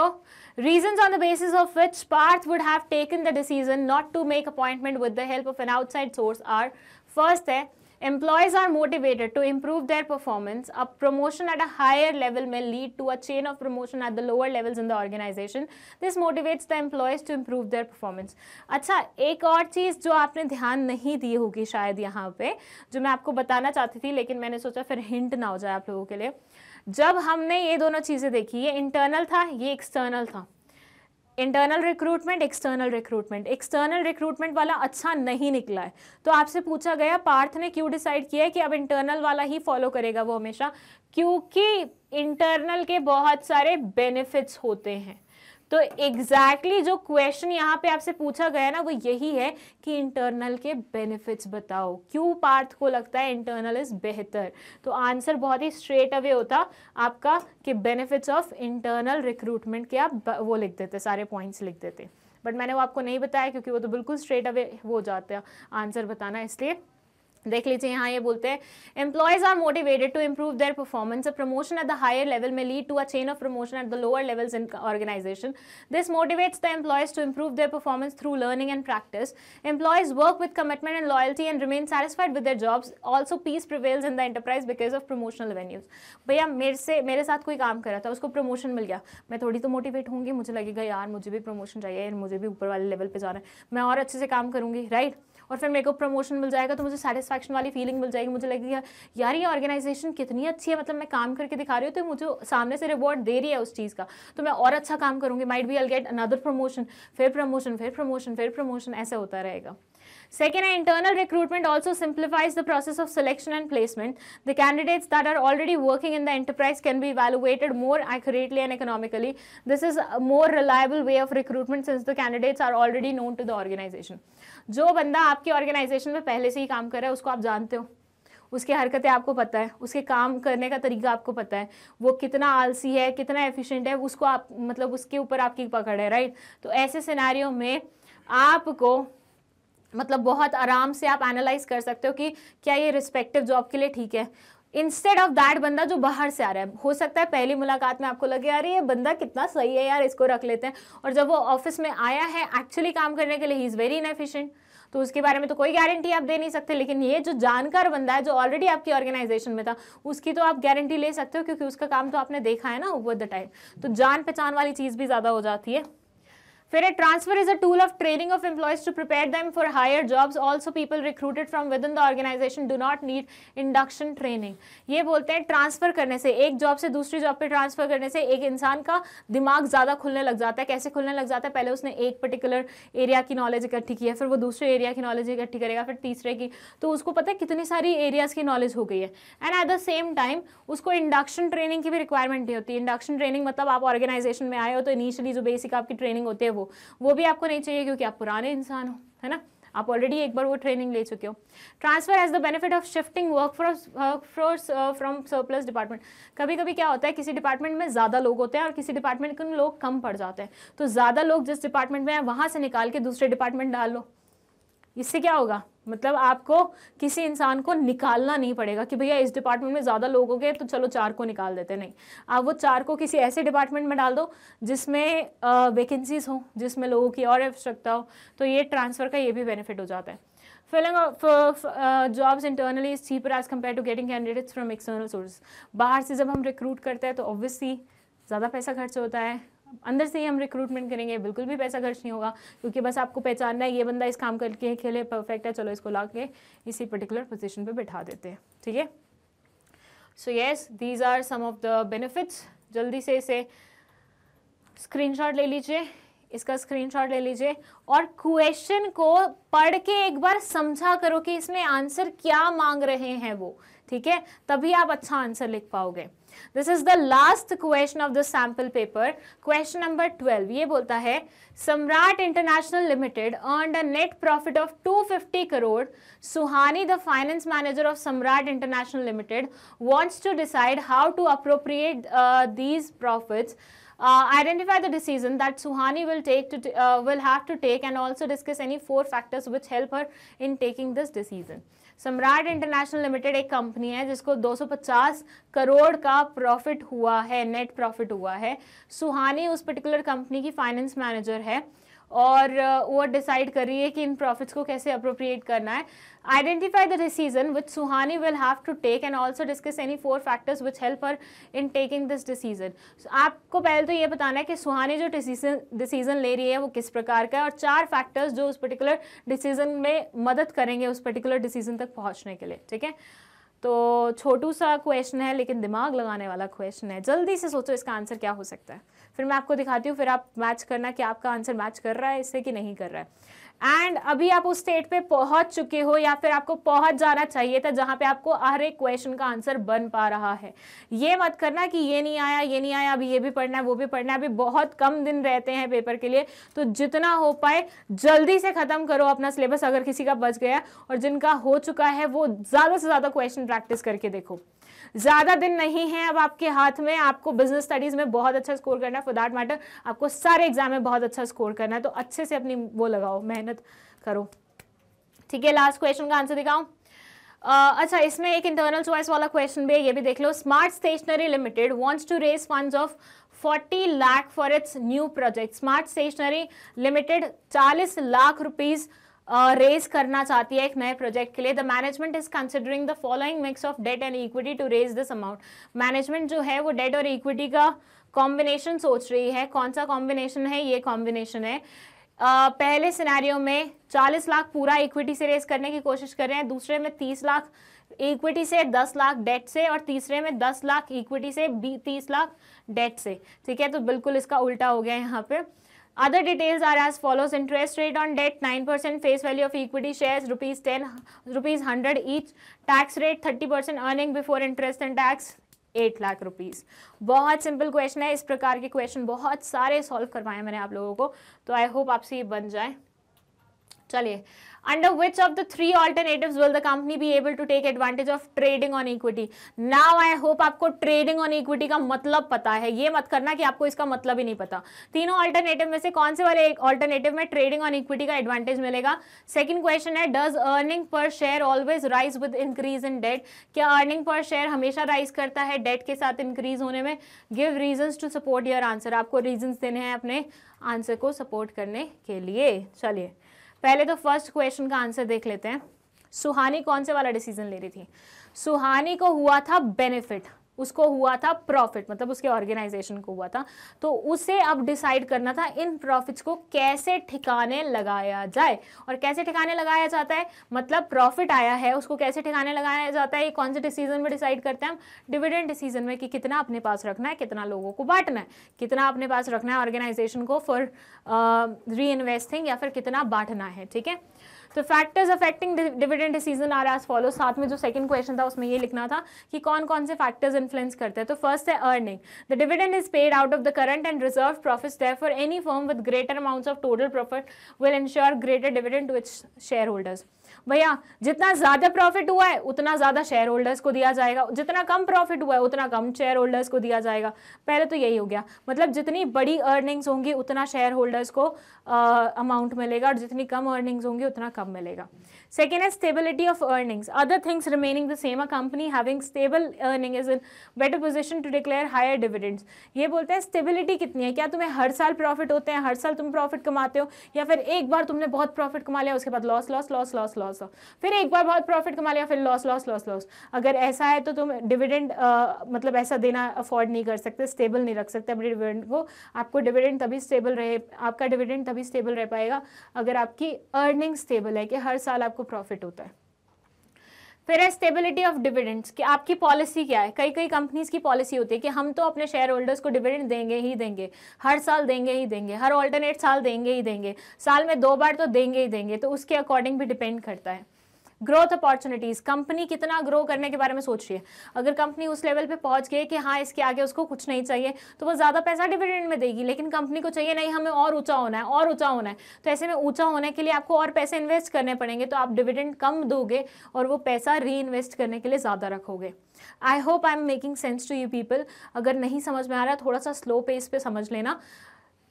reasons on the basis of which Parth would have taken the decision not to make appointment with the help of an outside source are: first है, employees are motivated to improve their performance. A promotion at a higher level may lead to a chain of promotion at the lower levels in the organization. This motivates the employees to improve their performance. अच्छा, एक और चीज़ जो आपने ध्यान नहीं दी होगी शायद यहाँ पे, जो मैं आपको बताना चाहती थी लेकिन मैंने सोचा फिर हिंट ना हो जाए आप लोगों के लिए। जब हमने ये दोनों चीज़ें देखी, ये इंटरनल था, ये एक्सटर्नल था, internal recruitment, external recruitment. External recruitment वाला अच्छा नहीं निकला है, तो आपसे पूछा गया पार्थ ने क्यों डिसाइड किया है कि अब इंटरनल वाला ही फॉलो करेगा वो हमेशा, क्योंकि इंटरनल के बहुत सारे बेनिफिट्स होते हैं। तो एग्जैक्टली जो क्वेश्चन यहाँ पे आपसे पूछा गया ना वो यही है कि इंटरनल के बेनिफिट्स बताओ, क्यों पार्थ को लगता है इंटरनल इज बेहतर। तो आंसर बहुत ही स्ट्रेट अवे होता आपका कि बेनिफिट्स ऑफ इंटरनल रिक्रूटमेंट के आप वो लिख देते, सारे पॉइंट्स लिख देते, बट मैंने वो आपको नहीं बताया क्योंकि वो तो बिल्कुल स्ट्रेट अवे हो जाते हैं आंसर बताना, इसलिए देख लीजिए यहाँ ये बोलते हैं employees are motivated to improve their performance. A promotion at the higher level may lead to a chain of promotion at the lower levels in organisation. This motivates the employees to improve their performance through learning and practice. Employees work with commitment and loyalty and remain satisfied with their jobs. Also peace prevails in the enterprise because of promotional revenues. भैया मेरे साथ कोई काम कर रहा था, उसको promotion मिल गया, मैं थोड़ी तो मोटिवेट होंगी, मुझे लगेगा यार मुझे भी प्रमोशन चाहिए, मुझे भी ऊपर वाले लेवल पे जाना है, मैं और अच्छे से काम करूंगी, राइट। और फिर मेरे को प्रमोशन मिल जाएगा तो मुझे सेटिस्फैक्शन वाली फीलिंग मिल जाएगी, मुझे लगेगा यार ये ऑर्गेनाइजेशन कितनी अच्छी है, मतलब मैं काम करके दिखा रही हूँ तो मुझे सामने से रिवॉर्ड दे रही है उस चीज़ का, तो मैं और अच्छा काम करूँगी, might be I get another promotion, फिर प्रमोशन, फिर प्रमोशन, फिर प्रमोशन, ऐसा होता रहेगा। Second, internal recruitment also simplifies the process of selection and placement. The candidates that are already working in the enterprise can be evaluated more accurately and economically. This is a more reliable way of recruitment since the candidates are already known to the organization. जो बंदा आपकी organisation में पहले से ही काम कर रहा है उसको आप जानते हो, उसकी हरकतें आपको पता है, उसके काम करने का तरीका आपको पता है, वो कितना आलसी है, कितना एफिशिएंट है, उसको आप मतलब उसके ऊपर आपकी पकड़ है, राइट। तो ऐसे सिनेरियो में आपको मतलब बहुत आराम से आप एनालाइज कर सकते हो कि क्या ये रिस्पेक्टिव जॉब के लिए ठीक है। इंस्टेड ऑफ दैट बंदा जो बाहर से आ रहा है, हो सकता है पहली मुलाकात में आपको लगे यार ये बंदा कितना सही है यार, इसको रख लेते हैं, और जब वो ऑफिस में आया है एक्चुअली काम करने के लिए ही इज़ वेरी इनएफिशिएंट, तो उसके बारे में तो कोई गारंटी आप दे नहीं सकते। लेकिन ये जो जानकार बंदा है जो ऑलरेडी आपकी ऑर्गेनाइजेशन में था उसकी तो आप गारंटी ले सकते हो क्योंकि उसका काम तो आपने देखा है ना ओवर द टाइम। तो जान पहचान वाली चीज़ भी ज़्यादा हो जाती है। फिर a transfer is a tool of training of employees to prepare them for higher jobs. Also people recruited from within the organization do not need induction training. ये बोलते हैं ट्रांसफर करने से, एक जॉब से दूसरी जॉब पे ट्रांसफर करने से एक इंसान का दिमाग ज़्यादा खुलने लग जाता है। कैसे खुलने लग जाता है, पहले उसने एक पर्टिकुलर एरिया की नॉलेज इकट्ठी की है, फिर वो दूसरे एरिया की नॉलेज इकट्ठी करेगा, फिर तीसरे की, तो उसको पता है कितनी सारी एरियाज़ की नॉलेज हो गई है। And at the same time उसको इंडक्शन ट्रेनिंग की भी रिक्वायरमेंट नहीं होती। इंडक्शन ट्रेनिंग मतलब आप ऑर्गेनाइजेशन में आए हो तो इनिशियली जो बेसिक आपकी ट्रेनिंग होती है वो भी आपको नहीं चाहिए क्योंकि आप पुराने इंसान हो, है ना, आप ऑलरेडी एक बार वो ट्रेनिंग ले चुके हो। Transfer has the benefit of shifting workforce from surplus department. कभी कभी क्या होता है किसी डिपार्टमेंट में ज़्यादा लोग होते हैं और किसी डिपार्टमेंट में लोग कम पड़ जाते हैं, तो ज़्यादा लोग जिस डिपार्टमेंट में हैं वहाँ से निकाल के दूसरे डिपार्टमेंट डाल लो। इससे क्या होगा, मतलब आपको किसी इंसान को निकालना नहीं पड़ेगा कि भैया इस डिपार्टमेंट में ज़्यादा लोग हो गए तो चलो 4 को निकाल देते, नहीं, आप वो 4 को किसी ऐसे डिपार्टमेंट में डाल दो जिसमें वैकेंसीज हो, जिसमें लोगों की और आवश्यकता हो। तो ये ट्रांसफ़र का ये भी बेनिफिट हो जाता है। Filling jobs internally is cheaper as compared to getting candidates from external source. बाहर से जब हम रिक्रूट करते हैं तो ऑब्वियसली ज़्यादा पैसा खर्च होता है, अंदर से ही हम रिक्रूटमेंट करेंगे बिल्कुल भी पैसा खर्च नहीं होगा क्योंकि बस आपको पहचानना है ये बंदा इस काम करके के लिए परफेक्ट है, चलो इसको ला के इसी पर्टिकुलर पोजीशन पे बैठा देते हैं, ठीक है। So yes, these are some of the benefits. जल्दी से इसे स्क्रीनशॉट ले लीजिए, इसका स्क्रीनशॉट ले लीजिए और क्वेश्चन को पढ़ के एक बार समझा करो कि इसमें आंसर क्या मांग रहे हैं वो, ठीक है, तभी आप अच्छा आंसर लिख पाओगे। This is the last question of the sample paper. Question number 12 ये बोलता है सम्राट international limited earned a net profit of 250 crore. Suhani, the finance manager of Samrat International Limited, wants to decide how to appropriate these profits. Identify the decision that Suhani will have to take and also discuss any 4 factors which help her in taking this decision. सम्राट international limited एक company है जिसको 250 करोड़ का profit हुआ है, net profit हुआ है। सुहानी उस पर्टिकुलर कंपनी की फाइनेंस मैनेजर है और वो डिसाइड कर रही है कि इन प्रॉफिट्स को कैसे अप्रोप्रिएट करना है। Identify the decision which Suhani will have to take and also discuss any 4 factors which help her in taking this decision. आपको पहले तो ये बताना है कि सुहानी जो डिसीजन ले रही है वो किस प्रकार का है और 4 फैक्टर्स जो उस पर्टिकुलर डिसीजन में मदद करेंगे उस पर्टिकुलर डिसीजन तक पहुंचने के लिए, ठीक है। तो छोटू सा क्वेश्चन है लेकिन दिमाग लगाने वाला क्वेश्चन है। जल्दी से सोचो इसका आंसर क्या हो सकता है, फिर मैं आपको दिखाती हूँ, फिर आप मैच करना कि आपका आंसर मैच कर रहा है इससे कि नहीं कर रहा है। एंड अभी आप उस स्टेट पे पहुंच चुके हो या फिर आपको पहुंच जाना चाहिए था जहां पे आपको हर एक क्वेश्चन का आंसर बन पा रहा है। ये मत करना कि ये नहीं आया ये नहीं आया, अभी ये भी पढ़ना है वो भी पढ़ना है। अभी बहुत कम दिन रहते हैं पेपर के लिए, तो जितना हो पाए जल्दी से खत्म करो अपना सिलेबस अगर किसी का बच गया, और जिनका हो चुका है वो ज्यादा से ज्यादा क्वेश्चन प्रैक्टिस करके देखो। ज्यादा दिन नहीं है अब आपके हाथ में, आपको बिजनेस स्टडीज में बहुत अच्छा स्कोर करना है, फॉर दैट मैटर आपको सारे एग्जाम में बहुत अच्छा स्कोर करना है, तो अच्छे से अपनी वो लगाओ, मेहनत करो। ठीक है, लास्ट क्वेश्चन का आंसर दिखाओ। अच्छा, इसमें एक इंटरनल चॉइस वाला क्वेश्चन भी है, ये भी देख लो। Smart stationery limited wants to raise funds of 40 lakh for its new project. Smart stationery limited 40 lakh rupees raise करना चाहती है एक नए प्रोजेक्ट के लिए। The management is considering the following mix of debt and equity to raise this amount. Management जो है वो डेट और इक्विटी का कॉम्बिनेशन सोच रही है। कौन सा कॉम्बिनेशन है? ये कॉम्बिनेशन है। पहले सिनेरियो में 40 लाख पूरा इक्विटी से रेज करने की कोशिश कर रहे हैं, दूसरे में 30 लाख इक्विटी से, 10 लाख डेट से, और तीसरे में 10 लाख इक्विटी से, 30 लाख डेट से। ठीक है, तो बिल्कुल इसका उल्टा हो गया यहाँ पे। Other details are as follows: interest rate on debt 9%, face value of equity shares ₹10, ₹100 each, tax rate 30%, earning before interest and tax 8 lakh rupees. बहुत सिंपल क्वेश्चन है, इस प्रकार के क्वेश्चन बहुत सारे सॉल्व करवाए मैंने आप लोगों को, तो आई होप आपसे ये बन जाए। चलिए, under which of the three alternatives will the company be able to take advantage of trading on equity? Now I hope आपको trading on equity का मतलब पता है। ये मत करना कि आपको इसका मतलब ही नहीं पता। तीनों अल्टरनेटिव में से कौन से वाले एक अल्टरनेटिव में ट्रेडिंग ऑन इक्विटी का एडवांटेज मिलेगा? सेकंड क्वेश्चन है, does earning per share always rise with increase in debt? क्या अर्निंग पर शेयर हमेशा राइज करता है डेट के साथ इंक्रीज होने में? Give reasons to support your answer. आपको रीजंस देने हैं अपने आंसर को सपोर्ट करने के लिए। चलिए, पहले तो फर्स्ट क्वेश्चन का आंसर देख लेते हैं। सुहानी कौन से वाला डिसीजन ले रही थी? सुहानी को हुआ था बेनिफिट, उसको हुआ था प्रॉफिट, मतलब उसके ऑर्गेनाइजेशन को हुआ था, तो उसे अब डिसाइड करना था इन प्रॉफिट्स को कैसे ठिकाने लगाया जाए। और कैसे ठिकाने लगाया जाता है, मतलब प्रॉफिट आया है उसको कैसे ठिकाने लगाया जाता है, ये कौन से डिसीजन में डिसाइड करते हैं हम? डिविडेंड डिसीजन में, कि कितना अपने पास रखना है, कितना लोगों को बांटना है, कितना अपने पास रखना है ऑर्गेनाइजेशन को फॉर री इन्वेस्टिंग, या फिर कितना बांटना है। ठीक है, तो factors affecting dividend decision are as follow. साथ में जो सेकंड क्वेश्चन था उसमें ये लिखना था कि कौन कौन से फैक्टर्स इन्फ्लुएंस करते हैं। तो फर्स्ट है earning. The dividend is paid out of the current and reserve profits, therefore any firm with greater amounts of total profit will ensure greater dividend to its share holders. भैया, जितना ज्यादा profit हुआ है उतना ज्यादा share holders को दिया जाएगा, जितना कम प्रॉफिट हुआ है उतना कम शेयर होल्डर्स को दिया जाएगा। पहले तो यही हो गया, मतलब जितनी बड़ी अर्निंग्स होंगी उतना शेयर होल्डर्स को अमाउंट मिलेगा, और जितनी कम अर्निंग्स होंगी उतना कम मिलेगा। Second is stability of earnings. Other things remaining the same, a company having stable earning is in better position to declare higher dividends. ये बोलते हैं stability कितनी है, क्या तुम्हें हर साल प्रॉफिट होते हैं, हर साल तुम प्रॉफिट कमाते हो, या फिर एक बार तुमने बहुत प्रॉफिट कमा लिया उसके बाद loss loss loss loss loss, फिर एक बार बहुत प्रॉफिट कमा लिया फिर लॉस लॉस लॉस लॉस। अगर ऐसा है तो तुम डिविडेंड मतलब ऐसा देना अफोर्ड नहीं कर सकते, स्टेबल नहीं रख सकते अपने डिविडेंड को। आपको डिविडेंड तभी स्टेबल रहे, आपका डिविडेंड तभी स्टेबल रह पाएगा अगर आपकी अर्निंग स्टेबल है, कि हर साल आपको प्रॉफिट होता है। फिर है स्टेबिलिटी ऑफ डिविडेंड्स, कि आपकी पॉलिसी क्या है। कई कई कंपनीज की पॉलिसी होती है कि हम तो अपने शेयर होल्डर्स को डिविडेंड देंगे ही देंगे, हर साल देंगे ही देंगे, हर ऑल्टरनेट साल देंगे ही देंगे, साल में 2 बार तो देंगे ही देंगे, तो उसके अकॉर्डिंग भी डिपेंड करता है। ग्रोथ अपॉर्चुनिटीज, कंपनी कितना ग्रो करने के बारे में सोच रही है। अगर कंपनी उस लेवल पे पहुंच गई कि हाँ इसके आगे उसको कुछ नहीं चाहिए, तो वो ज़्यादा पैसा डिविडेंड में देगी। लेकिन कंपनी को चाहिए नहीं, हमें और ऊंचा होना है और ऊंचा होना है, तो ऐसे में ऊंचा होने के लिए आपको और पैसे इन्वेस्ट करने पड़ेंगे, तो आप डिविडेंड कम दोगे और वो पैसा री इन्वेस्ट करने के लिए ज़्यादा रखोगे। I hope I am making sense to you people. अगर नहीं समझ में आ रहा है थोड़ा सा स्लो पेस पे समझ लेना।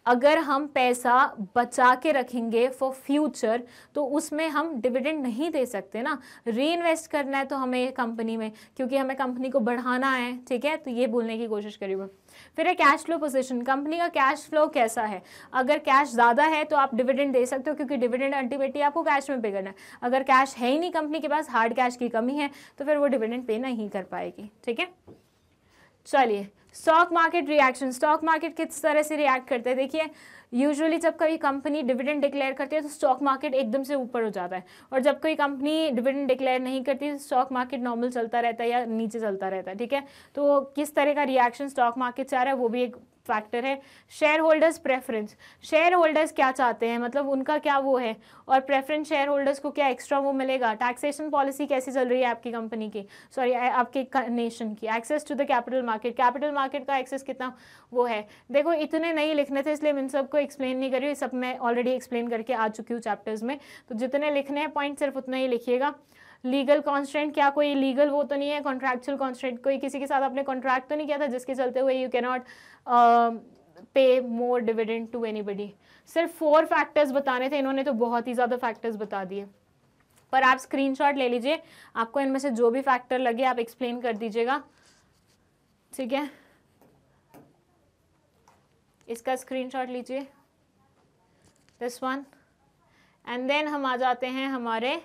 अगर हम पैसा बचा के रखेंगे फॉर फ्यूचर तो उसमें हम डिविडेंड नहीं दे सकते ना, री इन्वेस्ट करना है तो हमें कंपनी में, क्योंकि हमें कंपनी को बढ़ाना है। ठीक है, तो ये बोलने की कोशिश करिए। फिर है कैश फ्लो पोजीशन, कंपनी का कैश फ्लो कैसा है। अगर कैश ज़्यादा है तो आप डिविडेंड दे सकते हो, क्योंकि डिविडेंड अल्टीमेटली आपको कैश में पे करना है। अगर कैश है ही नहीं कंपनी के पास, हार्ड कैश की कमी है, तो फिर वो डिविडेंड पे नहीं कर पाएगी। ठीक है, चलिए stock market reaction, stock market किस तरह से रिएक्ट करते हैं। देखिए यूजुअली जब कोई कंपनी डिविडेंड डिक्लेयर करती है तो स्टॉक मार्केट एकदम से ऊपर हो जाता है, और जब कोई कंपनी डिविडेंड डिक्लेयर नहीं करती तो स्टॉक मार्केट नॉर्मल चलता रहता है या नीचे चलता रहता है, ठीक है। तो किस तरह का रिएक्शन स्टॉक मार्केट से आ रहा है वो भी एक फैक्टर है। Share holders preference, share holders क्या चाहते हैं, मतलब उनका क्या वो है, और प्रेफरेंस शेयर होल्डर्स को क्या एक्स्ट्रा वो मिलेगा। टैक्सेशन पॉलिसी कैसी चल रही है आपकी कंपनी की, सॉरी आपके नेशन की। Access to the capital market, capital market का एक्सेस कितना वो है। देखो इतने नहीं लिखने थे इसलिए मैं इन सबको एक्सप्लेन नहीं कर रही हूँ, सब मैं ऑलरेडी एक्सप्लेन करके आ चुकी हूँ चैप्टर्स में, तो जितने लिखने हैं पॉइंट सिर्फ उतना ही लिखिएगा। लीगल कॉन्स्ट्रेंट, क्या कोई लीगल वो तो नहीं है, कॉन्ट्रैक्चुअल कॉन्स्ट्रेंट, कोई किसी के साथ आपने कॉन्ट्रैक्ट तो नहीं किया था जिसके चलते हुए यू कैन नॉट पे मोर डिविडेंड टू एनीबडी। सिर्फ 4 फैक्टर्स बताने थे, इन्होंने तो बहुत ही ज़्यादा फैक्टर्स बता दिए। पर आप स्क्रीनशॉट ले लीजिए, आपको इनमें से जो भी फैक्टर लगे आप एक्सप्लेन कर दीजिएगा, ठीक है। इसका स्क्रीनशॉट लीजिए, दिस वन, एंड देन हम आ जाते हैं हमारे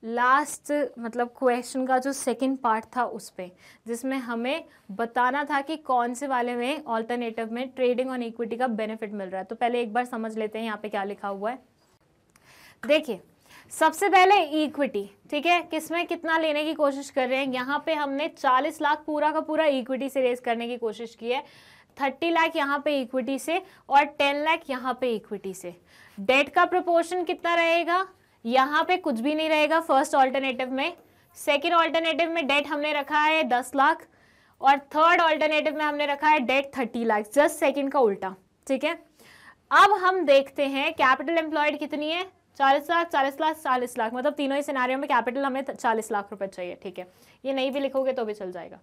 लास्ट मतलब क्वेश्चन का जो सेकंड पार्ट था उस पे, जिसमें हमें बताना था कि कौन से वाले में ऑल्टरनेटिव में ट्रेडिंग ऑन इक्विटी का बेनिफिट मिल रहा है। तो पहले एक बार समझ लेते हैं यहाँ पे क्या लिखा हुआ है। देखिए सबसे पहले इक्विटी, ठीक है, किसमें कितना लेने की कोशिश कर रहे हैं। यहाँ पे हमने 40 लाख पूरा का पूरा इक्विटी से रेज करने की कोशिश की है, 30 लाख यहाँ पे इक्विटी से और 10 लाख यहाँ पे इक्विटी से। डेट का प्रोपोर्शन कितना रहेगा, यहाँ पे कुछ भी नहीं रहेगा फर्स्ट ऑल्टरनेटिव में। सेकंड ऑल्टरनेटिव में डेट हमने रखा है 10 लाख और थर्ड ऑल्टरनेटिव में हमने रखा है डेट 30 लाख, जस्ट सेकंड का उल्टा, ठीक है। अब हम देखते हैं कैपिटल एम्प्लॉयड कितनी है, 40 लाख 40 लाख 40 लाख, मतलब तीनों ही सिनारियों में कैपिटल हमें 40 लाख रुपए चाहिए, ठीक है। ये नहीं भी लिखोगे तो भी चल जाएगा।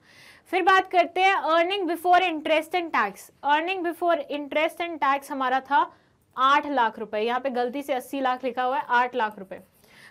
फिर बात करते हैं earning before interest and tax. Earning before interest and tax हमारा था 8 लाख रुपए, यहाँ पे गलती से 80 लाख लिखा हुआ है, 8 लाख रुपए।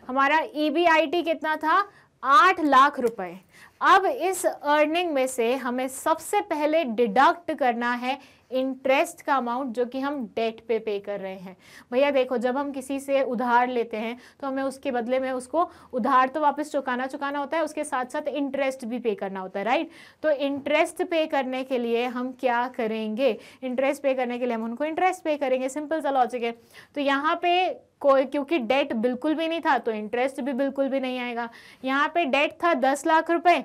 हमारा EBIT कितना था, 8 लाख रुपए। अब इस अर्निंग में से हमें सबसे पहले डिडक्ट करना है इंटरेस्ट का अमाउंट जो कि हम डेट पे कर रहे हैं। भैया देखो जब हम किसी से उधार लेते हैं तो हमें उसके बदले में उसको उधार तो वापस चुकाना होता है, उसके साथ साथ इंटरेस्ट भी पे करना होता है, राइट। तो इंटरेस्ट पे करने के लिए हम क्या करेंगे, इंटरेस्ट पे करने के लिए हम उनको इंटरेस्ट पे करेंगे, सिंपल सा लॉजिक है। तो यहाँ पे कोई, क्योंकि डेट बिल्कुल भी नहीं था तो इंटरेस्ट भी बिल्कुल भी नहीं आएगा। यहाँ पे डेट था 10 लाख रुपए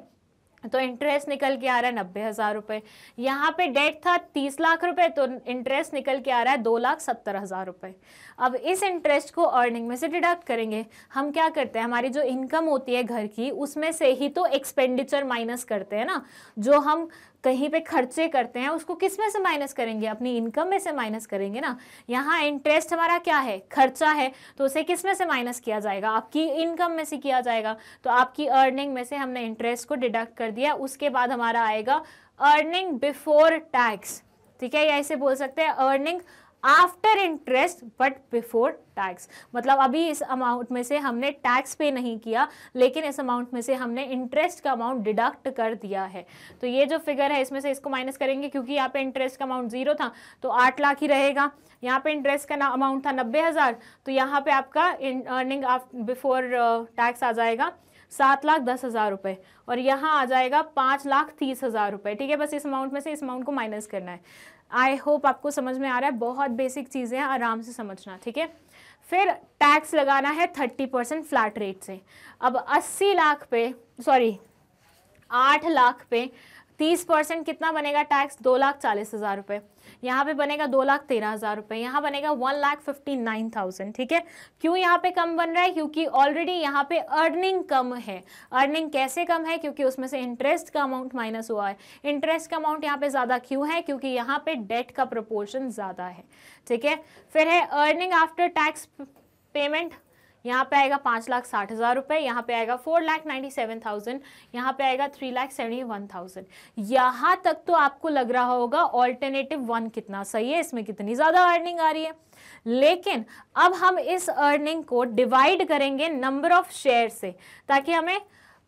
तो इंटरेस्ट निकल के आ रहा है 90,000 रुपए। यहाँ पे डेट था 30 लाख रुपए तो इंटरेस्ट निकल के आ रहा है 2,70,000 रुपए। अब इस इंटरेस्ट को अर्निंग में से डिडक्ट करेंगे। हम क्या करते हैं, हमारी जो इनकम होती है घर की उसमें से ही तो एक्सपेंडिचर माइनस करते हैं ना, जो हम कहीं पे खर्चे करते हैं उसको किस में से माइनस करेंगे, अपनी इनकम में से माइनस करेंगे ना। यहाँ इंटरेस्ट हमारा क्या है, खर्चा है, तो उसे किस में से माइनस किया जाएगा, आपकी इनकम में से किया जाएगा। तो आपकी अर्निंग में से हमने इंटरेस्ट को डिडक्ट कर दिया। उसके बाद हमारा आएगा अर्निंग बिफोर टैक्स, ठीक है, या इसे बोल सकते हैं earning after interest but before tax. मतलब अभी इस अमाउंट में से हमने टैक्स पे नहीं किया, लेकिन इस अमाउंट में से हमने इंटरेस्ट का अमाउंट डिडक्ट कर दिया है। तो ये जो फिगर है इसमें से इसको माइनस करेंगे, क्योंकि यहाँ पे इंटरेस्ट का अमाउंट 0 था तो 8 लाख ही रहेगा। यहाँ पे इंटरेस्ट का अमाउंट था 90,000 तो यहाँ पे आपका अर्निंग बिफोर टैक्स आ जाएगा 7,10,000 रुपए और यहाँ आ जाएगा 5,30,000 रुपए, ठीक है। बस इस अमाउंट में से इस अमाउंट को माइनस करना है। आई होप आपको समझ में आ रहा है, बहुत बेसिक चीज़ें हैं, आराम से समझना, ठीक है। फिर टैक्स लगाना है 30% फ्लैट रेट से। अब 80 लाख पे, सॉरी 8 लाख पे 30% कितना बनेगा टैक्स, 2,40,000 रुपये। यहाँ पे बनेगा 2,13,000 रुपये, यहाँ बनेगा 1,59,000, ठीक है। क्यों यहाँ पे कम बन रहा है, क्योंकि ऑलरेडी यहाँ पे अर्निंग कम है। अर्निंग कैसे कम है, क्योंकि उसमें से इंटरेस्ट का अमाउंट माइनस हुआ है। इंटरेस्ट का अमाउंट यहाँ पे ज़्यादा क्यों है, क्योंकि यहाँ पे डेट का प्रोपोर्शन ज़्यादा है, ठीक है। फिर है अर्निंग आफ्टर टैक्स पेमेंट, यहाँ पे आएगा 5,60,000 रुपये, यहाँ पे आएगा 4,97,000, यहाँ पे आएगा 3,71,000। यहाँ तक तो आपको लग रहा होगा ऑल्टरनेटिव 1 कितना सही है, इसमें कितनी ज़्यादा अर्निंग आ रही है। लेकिन अब हम इस अर्निंग को डिवाइड करेंगे नंबर ऑफ शेयर से, ताकि हमें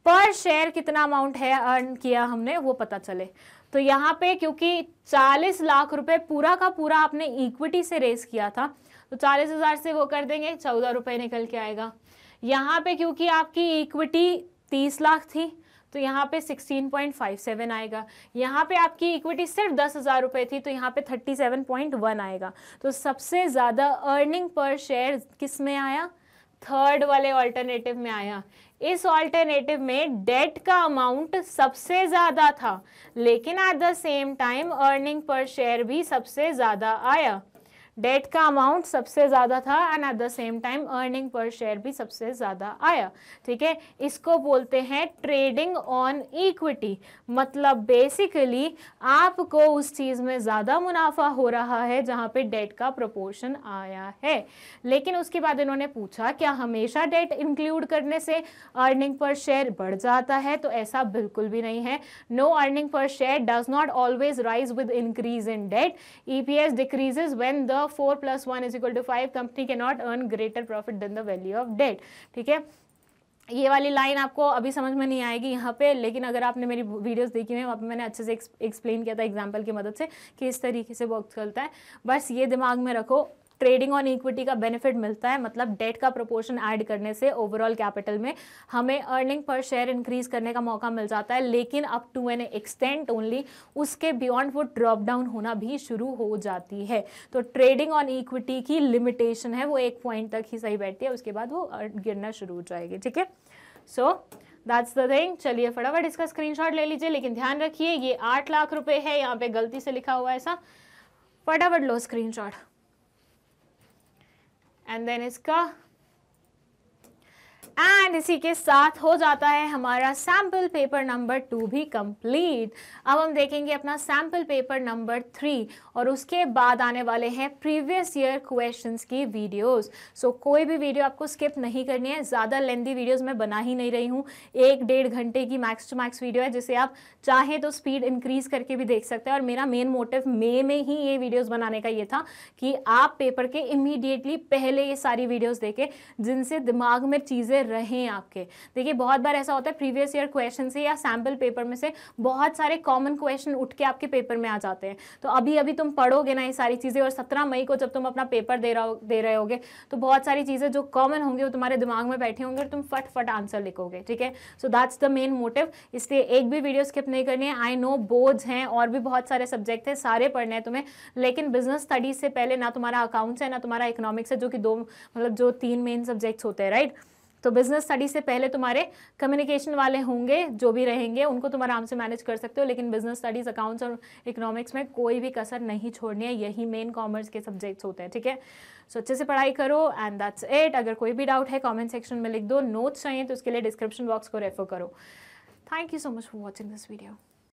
पर शेयर कितना अमाउंट है अर्न किया हमने वो पता चले। तो यहाँ पे क्योंकि 40 लाख रुपए पूरा का पूरा आपने इक्विटी से रेस किया था तो 40,000 से वो कर देंगे 14 रुपए निकल के आएगा। यहाँ पे क्योंकि आपकी इक्विटी 30 लाख थी तो यहाँ पे 16.57 आएगा। यहाँ पे आपकी इक्विटी सिर्फ 10,000 रुपये थी तो यहाँ पे 37.1 आएगा। तो सबसे ज़्यादा अर्निंग पर शेयर किस में आया? थर्ड वाले ऑल्टरनेटिव में आया। इस ऑल्टरनेटिव में डेट का अमाउंट सबसे ज़्यादा था, लेकिन eight the same time earning per share भी सबसे ज़्यादा आया। डेट का अमाउंट सबसे ज़्यादा था and at the same time earning per share भी सबसे ज़्यादा आया। ठीक है, इसको बोलते हैं ट्रेडिंग ऑन इक्विटी। मतलब बेसिकली आपको उस चीज़ में ज़्यादा मुनाफा हो रहा है जहाँ पे डेट का प्रोपोर्शन आया है। लेकिन उसके बाद इन्होंने पूछा क्या हमेशा डेट इंक्लूड करने से अर्निंग पर शेयर बढ़ जाता है? तो ऐसा बिल्कुल भी नहीं है। No, earning per share does not always rise with increase in debt. EPS decreases when the 4 + 1 = 5, company can not earn greater profit than the value of debt. ठीक है, ये वाली लाइन आपको अभी समझ में नहीं आएगी यहाँ पे, लेकिन अगर आपने मेरी वीडियोस देखी हुई वहाँ पे मैंने अच्छे से एक्सप्लेन किया था एग्जांपल की मदद से कि इस तरीके से वर्क करता है। बस ये दिमाग में रखो, ट्रेडिंग ऑन इक्विटी का बेनिफिट मिलता है, मतलब डेट का प्रोपोर्शन ऐड करने से ओवरऑल कैपिटल में हमें अर्निंग पर शेयर इंक्रीज करने का मौका मिल जाता है, लेकिन up to an extent only. उसके बियॉन्ड वो ड्रॉप डाउन होना भी शुरू हो जाती है। तो ट्रेडिंग ऑन इक्विटी की लिमिटेशन है वो एक पॉइंट तक ही सही बैठती है, उसके बाद वो गिरना शुरू हो जाएगी। ठीक है, सो दैट्स द थिंग। चलिए फटाफट इसका स्क्रीनशॉट ले लीजिए, लेकिन ध्यान रखिए ये 8 लाख रुपए है, यहाँ पे गलती से लिखा हुआ है ऐसा। फटाफट लो स्क्रीनशॉट एंड देन इसका, एंड इसी के साथ हो जाता है हमारा सैम्पल पेपर नंबर 2 भी कंप्लीट। अब हम देखेंगे अपना सैम्पल पेपर नंबर 3 और उसके बाद आने वाले हैं प्रीवियस ईयर क्वेश्चंस की वीडियोस। सो कोई भी वीडियो आपको स्किप नहीं करनी है। ज़्यादा लेंदी वीडियोस मैं बना ही नहीं रही हूँ, 1-1.5 घंटे की मैक्स टू मैक्स वीडियो है, जिसे आप चाहें तो स्पीड इंक्रीज करके भी देख सकते हैं। और मेरा मेन मोटिव मई में ही ये वीडियोज़ बनाने का ये था कि आप पेपर के इमीडिएटली पहले ये सारी वीडियोज़ देखें जिनसे दिमाग में चीज़ें रहें आपके। देखिए बहुत बार ऐसा होता है प्रीवियस ईयर क्वेश्चन से या सैम्पल पेपर में से बहुत सारे कॉमन क्वेश्चन उठ के आपके पेपर में आ जाते हैं। तो अभी अभी तुम पढ़ोगे ना ये सारी चीज़ें, और 17 मई को जब तुम अपना पेपर दे रहे होगे तो बहुत सारी चीज़ें जो कॉमन होंगी वो तुम्हारे दिमाग में बैठी होंगी और तुम फट आंसर लिखोगे। ठीक है, so that's the main motive. इसलिए एक भी वीडियो स्किप नहीं करनी है। आई नो बोर्ड्स हैं और भी बहुत सारे सब्जेक्ट हैं, सारे पढ़ने हैं तुम्हें, लेकिन बिजनेस स्टडीज से पहले ना तुम्हारा अकाउंट्स है ना तुम्हारा इकोनॉमिक्स है, जो कि जो 3 मेन सब्जेक्ट्स होते हैं, राइट। तो बिजनेस स्टडी से पहले तुम्हारे कम्युनिकेशन वाले होंगे, जो भी रहेंगे उनको तुम आराम से मैनेज कर सकते हो, लेकिन बिजनेस स्टडीज, अकाउंट्स और इकोनॉमिक्स में कोई भी कसर नहीं छोड़नी है। यही मेन कॉमर्स के सब्जेक्ट्स होते हैं। ठीक है, सो अच्छे से पढ़ाई करो एंड दैट्स इट। अगर कोई भी डाउट है कमेंट सेक्शन में लिख दो, नोट्स चाहिए तो उसके लिए डिस्क्रिप्शन बॉक्स को रेफर करो। Thank you so much for watching this video.